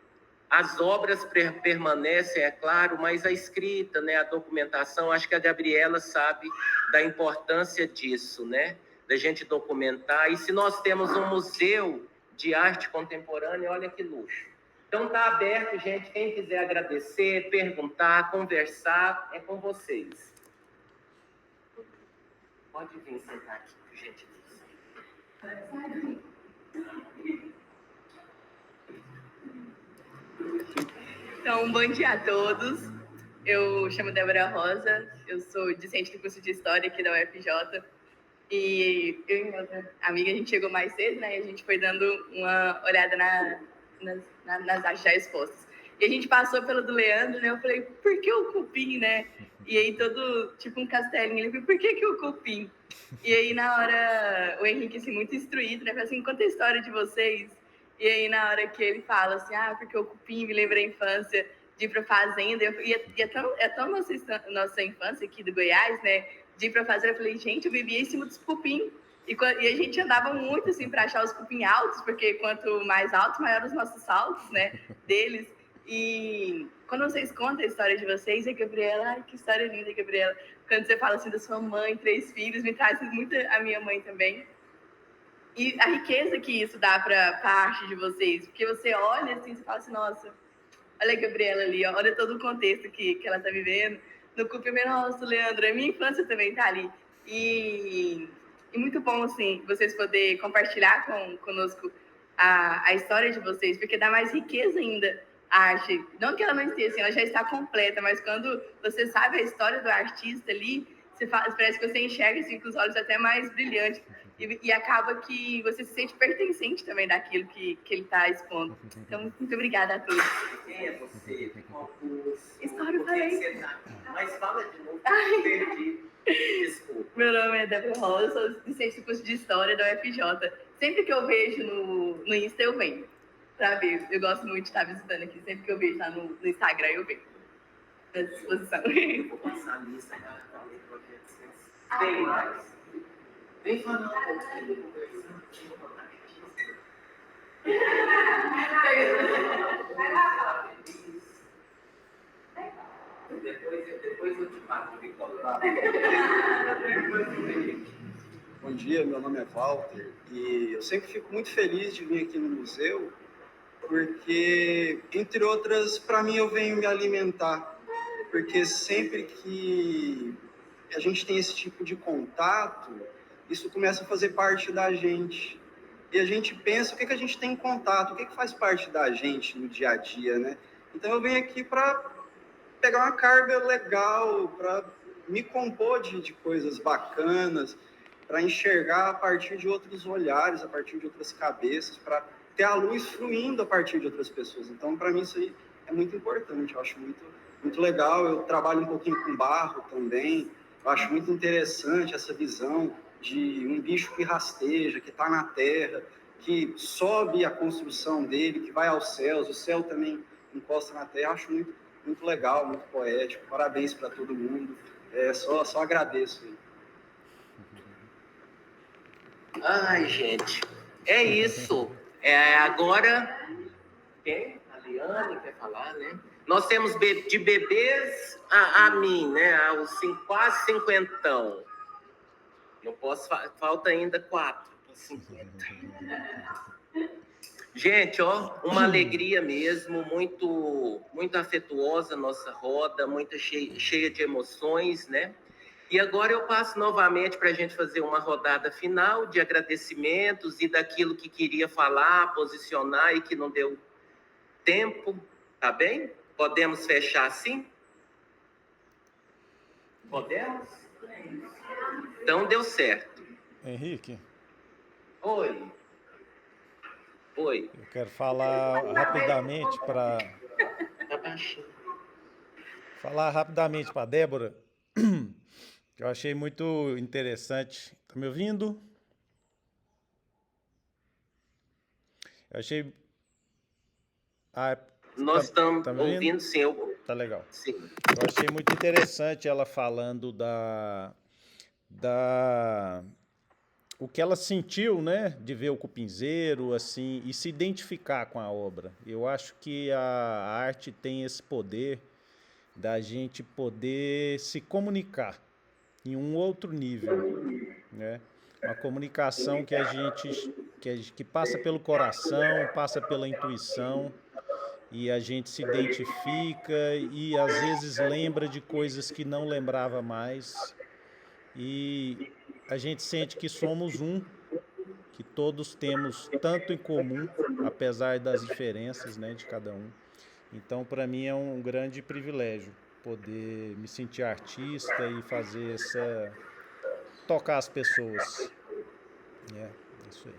as obras permanecem, é claro, mas a escrita, né, a documentação, acho que a Gabriela sabe da importância disso, né, da gente documentar. E se nós temos um museu de arte contemporânea, olha que luxo, Então tá aberto, gente. Quem quiser agradecer, perguntar, conversar, é com vocês. Pode vir sentar aqui, por gentileza. Então, bom dia a todos. Eu chamo Débora Rosa, eu sou discente do curso de História aqui da UFJ. E eu e minha outra amiga, a gente chegou mais cedo, né? E a gente foi dando uma olhada nas artes já expostas. E a gente passou pelo do Leandro, né? Eu falei, por que o cupim, né? E aí todo, tipo um castelinho, ele falou, por que o cupim? E aí na hora, o Henrique, assim, muito instruído, né? Falei assim, conta a história de vocês. E aí na hora que ele fala assim, porque o cupim me lembra a infância de ir pra fazenda. E é tão nossa infância aqui do Goiás, né? De ir pra fazenda, eu falei, gente, eu vivia em cima dos cupim. E a gente andava muito, assim, para achar os cupim altos, porque quanto mais alto, maior os nossos saltos, né, deles. E quando vocês contam a história de vocês, a Gabriela, ai, que história linda, Gabriela. Quando você fala, assim, da sua mãe, 3 filhos, me traz muito a minha mãe também. E a riqueza que isso dá para a arte de vocês, porque você olha, assim, você fala assim, nossa, olha a Gabriela ali, ó, olha todo o contexto que ela tá vivendo. No Cupim, nossa, Leandro, a minha infância também tá ali. E muito bom, assim, vocês poderem compartilhar conosco a história de vocês, porque dá mais riqueza ainda a arte. Não que ela não esteja, assim, ela já está completa, mas quando você sabe a história do artista ali, parece que você enxerga, assim, com os olhos até mais brilhantes. E acaba que você se sente pertencente também daquilo que ele está expondo. Então, muito obrigada a todos. Quem é você? Concurso? História, eu falei. Mas fala de novo, eu perdi. Desculpa. Meu nome é Débora Rosa, sou discente do curso de História da UFJ. Sempre que eu vejo no Insta, eu venho pra ver. Eu gosto muito de estar visitando aqui. Sempre que eu vejo lá no Instagram, eu venho. À disposição. Vou passar a lista para ler projetos. Tem mais. Vem falar um pouquinho, conversando. Depois eu te passo o bicolar. Bom dia, meu nome é Walter e eu sempre fico muito feliz de vir aqui no museu porque, entre outras, para mim eu venho me alimentar, porque sempre que a gente tem esse tipo de contato, isso começa a fazer parte da gente. E a gente pensa o que a gente tem em contato, o que faz parte da gente no dia a dia, né? Então eu venho aqui para pegar uma carga legal, para me compor de coisas bacanas, para enxergar a partir de outros olhares, a partir de outras cabeças, para ter a luz fluindo a partir de outras pessoas. Então, para mim, isso aí é muito importante, eu acho muito legal. Eu trabalho um pouquinho com barro também, eu acho muito interessante essa visão de um bicho que rasteja, que está na terra, que sobe a construção dele, que vai aos céus, o céu também encosta na terra. Eu acho muito legal, muito poético. Parabéns para todo mundo. Só agradeço. Ai, gente, é isso. Agora, quem? A Liane quer falar, né? Nós temos de bebês a mim, né? Aos quase 50. Não posso, falta ainda 4 para 50. Gente, ó, uma alegria mesmo, muito afetuosa a nossa roda, muito cheia de emoções, né? E agora eu passo novamente para a gente fazer uma rodada final de agradecimentos e daquilo que queria falar, posicionar e que não deu tempo, tá bem? Podemos fechar assim? Podemos? Então deu certo. Henrique, Oi. eu quero falar rapidamente para a Débora, que eu achei muito interessante. Tá me ouvindo? Eu achei... Nós estamos tá me ouvindo? ouvindo, sim. Tá legal. Sim. Eu achei muito interessante ela falando o que ela sentiu, né, de ver o cupinzeiro, assim, e se identificar com a obra. Eu acho que a arte tem esse poder da gente poder se comunicar em um outro nível, né? Uma comunicação que passa pelo coração, passa pela intuição, e a gente se identifica e às vezes lembra de coisas que não lembrava mais, e a gente sente que somos um, que todos temos tanto em comum, apesar das diferenças, né, de cada um. Então, para mim é um grande privilégio poder me sentir artista e fazer tocar as pessoas. É isso aí.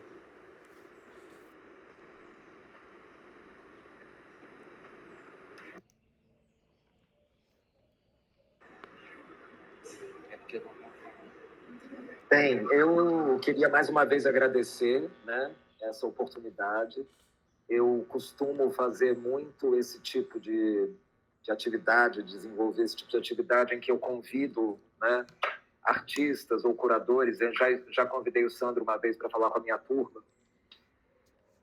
Bem, eu queria mais uma vez agradecer, né, essa oportunidade. Eu costumo fazer muito esse tipo de atividade, desenvolver esse tipo de atividade em que eu convido, né, artistas ou curadores. Eu já convidei o Sandro uma vez para falar com a minha turma,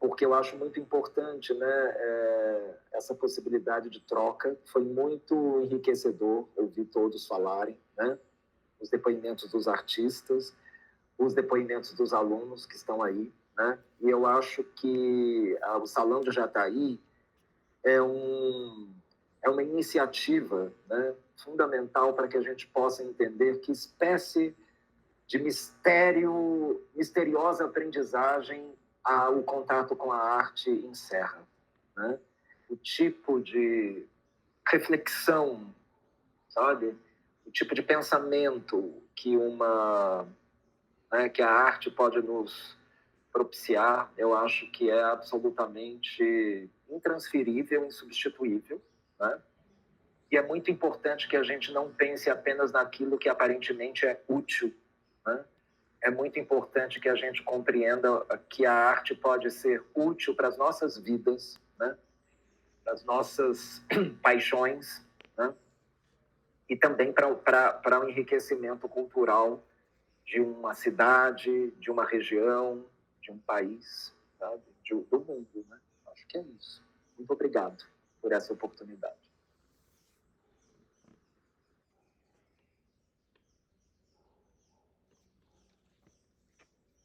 porque eu acho muito importante, né, essa possibilidade de troca. Foi muito enriquecedor ouvir todos falarem, né, os depoimentos dos artistas, os depoimentos dos alunos que estão aí, né? E eu acho que o Salão de Jataí é uma iniciativa, né, fundamental para que a gente possa entender que espécie de misteriosa aprendizagem o contato com a arte encerra, né? O tipo de reflexão, sabe? O tipo de pensamento que que a arte pode nos propiciar, eu acho que é absolutamente intransferível, insubstituível, né? E é muito importante que a gente não pense apenas naquilo que aparentemente é útil, né? É muito importante que a gente compreenda que a arte pode ser útil para as nossas vidas, né? Para as nossas paixões, né? E também para o enriquecimento cultural de uma cidade, de uma região, de um país, sabe? Do mundo, né? Acho que é isso. Muito obrigado por essa oportunidade.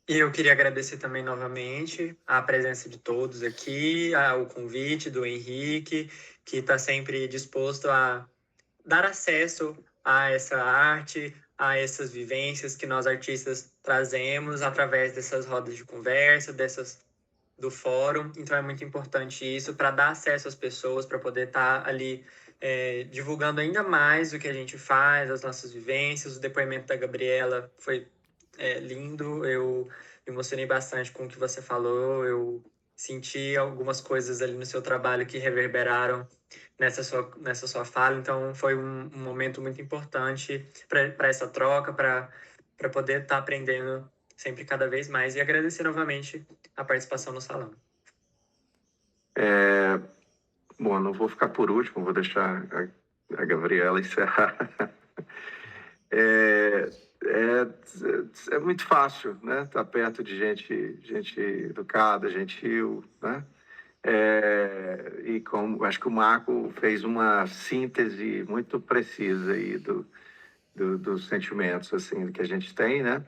E eu queria agradecer também novamente a presença de todos aqui, o convite do Henrique, que está sempre disposto a dar acesso a essa arte, a essas vivências que nós artistas trazemos através dessas rodas de conversa, do fórum. Então é muito importante isso para dar acesso às pessoas, para poder estar ali divulgando ainda mais o que a gente faz, as nossas vivências. O depoimento da Gabriela foi lindo, eu me emocionei bastante com o que você falou, eu senti algumas coisas ali no seu trabalho que reverberaram nessa sua fala. Então foi um momento muito importante para essa troca, para poder estar aprendendo sempre cada vez mais, e agradecer novamente a participação no salão. Bom, não vou ficar por último, vou deixar a Gabriela encerrar. É muito fácil, né? Estar perto de gente educada, gentil, né? E como acho que o Marco fez uma síntese muito precisa aí dos sentimentos assim que a gente tem, né?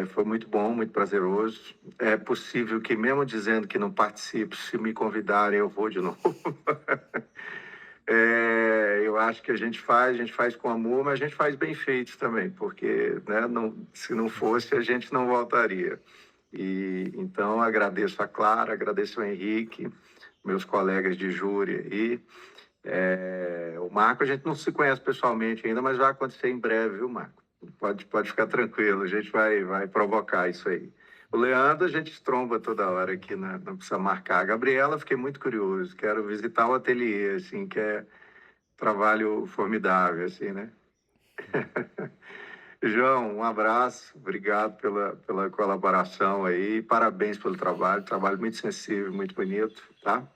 Foi muito bom, muito prazeroso. É possível que, mesmo dizendo que não participo, se me convidarem, eu vou de novo. Eu acho que a gente faz com amor, mas a gente faz bem feito também, porque, né, se não fosse, a gente não voltaria. E então agradeço a Clara, agradeço ao Henrique, meus colegas de júri aí. O Marco a gente não se conhece pessoalmente ainda, mas vai acontecer em breve, viu, Marco? Pode ficar tranquilo, a gente vai provocar isso aí. O Leandro, a gente tromba toda hora aqui, né? Não precisa marcar. A Gabriela, fiquei muito curioso, quero visitar o ateliê, assim, que é trabalho formidável, assim, né? João, um abraço, obrigado pela colaboração aí, parabéns pelo trabalho muito sensível, muito bonito, tá?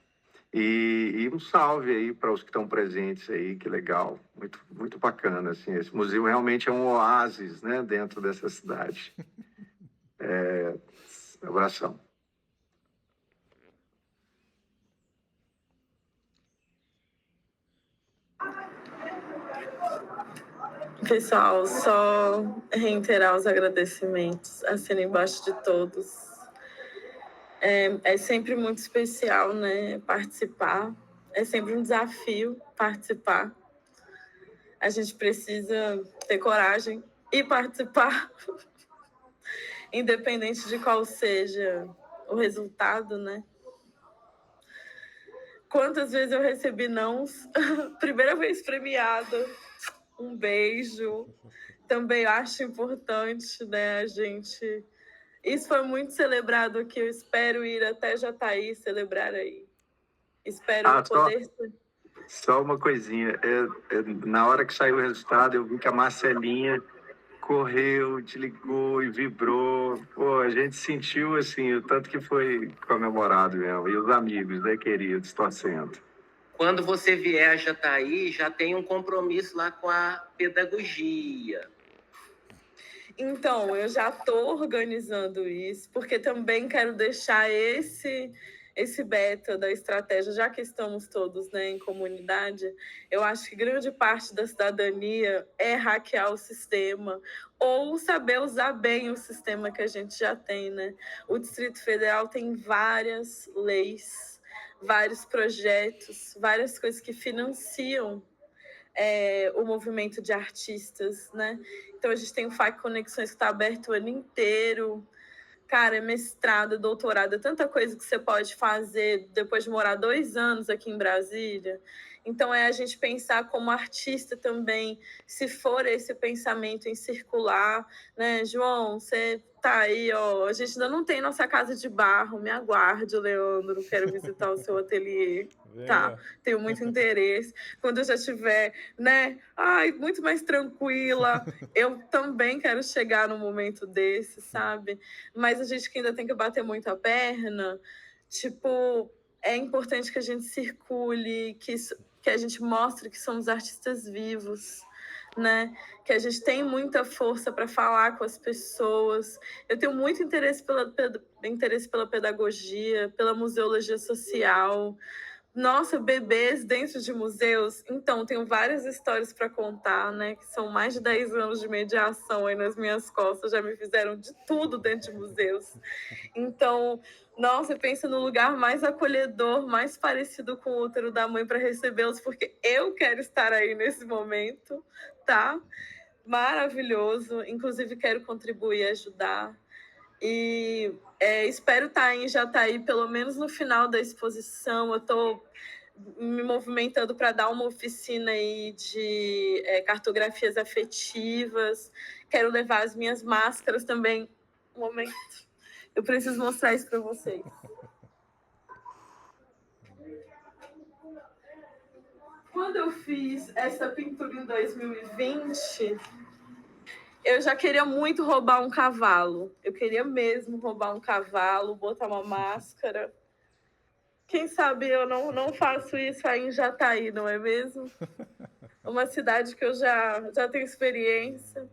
E um salve aí para os que estão presentes aí, que legal, muito, muito bacana, assim, esse museu realmente é um oásis, né, dentro dessa cidade. Abração. Pessoal, só reiterar os agradecimentos, assino embaixo de todos. É sempre muito especial, né, participar É sempre um desafio participar. A gente precisa ter coragem e participar, independente de qual seja o resultado, né? Quantas vezes eu recebi nãos? Primeira vez premiada, um beijo. Também acho importante, né, a gente... Isso foi muito celebrado aqui, eu espero ir até Jataí celebrar aí. Espero poder... Só uma coisinha, na hora que saiu o resultado, eu vi que a Marcelinha correu, te ligou e vibrou. Pô, a gente sentiu, assim, o tanto que foi comemorado mesmo. E os amigos, né, queridos, torcendo. Quando você vier a Jataí, já tem um compromisso lá com a pedagogia. Então, eu já estou organizando isso, porque também quero deixar esse beta da estratégia, já que estamos todos, né, em comunidade. Eu acho que grande parte da cidadania é hackear o sistema ou saber usar bem o sistema que a gente já tem, né? O Distrito Federal tem várias leis, vários projetos, várias coisas que financiam o movimento de artistas, né? Então a gente tem o FAC Conexões que está aberto o ano inteiro. Cara, é mestrado, doutorado, é tanta coisa que você pode fazer depois de morar 2 anos aqui em Brasília. Então é a gente pensar como artista também, se for esse pensamento em circular, né? João, você tá aí, ó. A gente ainda não tem nossa casa de barro, me aguarde, Leandro, quero visitar o seu ateliê. Tá, tenho muito interesse. Quando eu já estiver, né, muito mais tranquila, eu também quero chegar num momento desse, sabe? Mas a gente que ainda tem que bater muito a perna, tipo, é importante que a gente circule, que a gente mostre que somos artistas vivos, né? Que a gente tem muita força para falar com as pessoas. Eu tenho muito interesse pela pedagogia, pela museologia social. Nossa, bebês dentro de museus. Então, tenho várias histórias para contar, né? Que são mais de 10 anos de mediação aí nas minhas costas. Já me fizeram de tudo dentro de museus. Então, nossa, pensa no lugar mais acolhedor, mais parecido com o útero da mãe para recebê-los, porque eu quero estar aí nesse momento, tá? Maravilhoso. Inclusive, quero contribuir e ajudar. E espero estar em Jataí, pelo menos no final da exposição. Eu estou me movimentando para dar uma oficina aí de cartografias afetivas. Quero levar as minhas máscaras também. Um momento. Eu preciso mostrar isso para vocês. Quando eu fiz essa pintura em 2020... eu já queria muito roubar um cavalo. Eu queria mesmo roubar um cavalo, botar uma máscara. Quem sabe eu não faço isso aí em Jataí, não é mesmo? Uma cidade que eu já tenho experiência.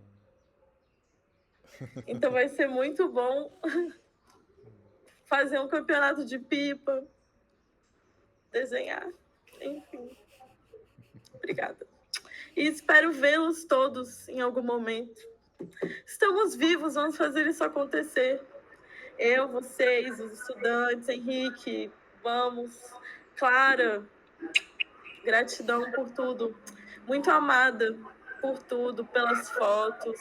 Então vai ser muito bom fazer um campeonato de pipa, desenhar, enfim. Obrigada. E espero vê-los todos em algum momento. Estamos vivos, vamos fazer isso acontecer. Eu, vocês, os estudantes, Henrique, vamos. Clara, gratidão por tudo. Muito amada por tudo, pelas fotos.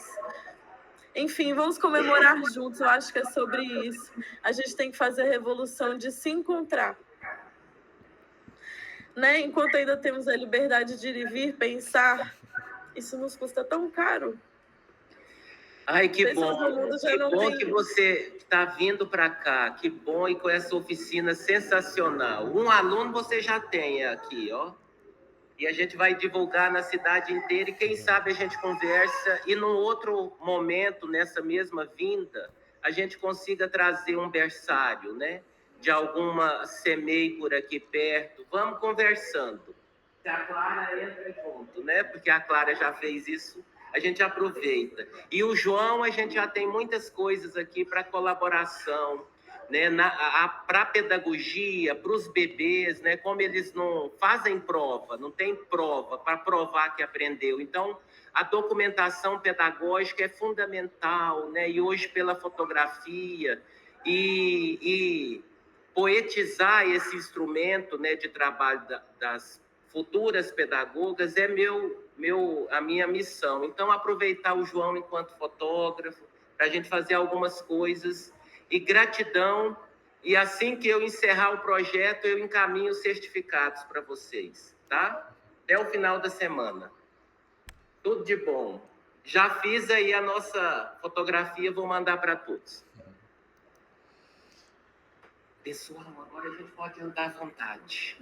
Enfim, vamos comemorar juntos, eu acho que é sobre isso. A gente tem que fazer a revolução de se encontrar. Né? Enquanto ainda temos a liberdade de ir e vir, pensar, isso nos custa tão caro. Ai, que bom. Que bom que você está vindo para cá. Que bom, e com essa oficina sensacional. Um aluno você já tem aqui, ó. E a gente vai divulgar na cidade inteira e quem sabe a gente conversa e num outro momento, nessa mesma vinda, a gente consiga trazer um berçário, né? De alguma CEMEI por aqui perto. Vamos conversando. Se a Clara entra junto, né? Porque a Clara já fez isso. A gente aproveita. E o João, a gente já tem muitas coisas aqui para colaboração, né? Para a pedagogia, para os bebês, né? Como eles não fazem prova, não tem prova para provar que aprendeu. Então, a documentação pedagógica é fundamental, né? E hoje, pela fotografia, e poetizar esse instrumento, né, de trabalho das futuras pedagogas é a minha missão. Então, aproveitar o João enquanto fotógrafo, para a gente fazer algumas coisas, e gratidão, e assim que eu encerrar o projeto, eu encaminho os certificados para vocês, tá? Até o final da semana. Tudo de bom. Já fiz aí a nossa fotografia, vou mandar para todos. Pessoal, agora a gente pode andar à vontade.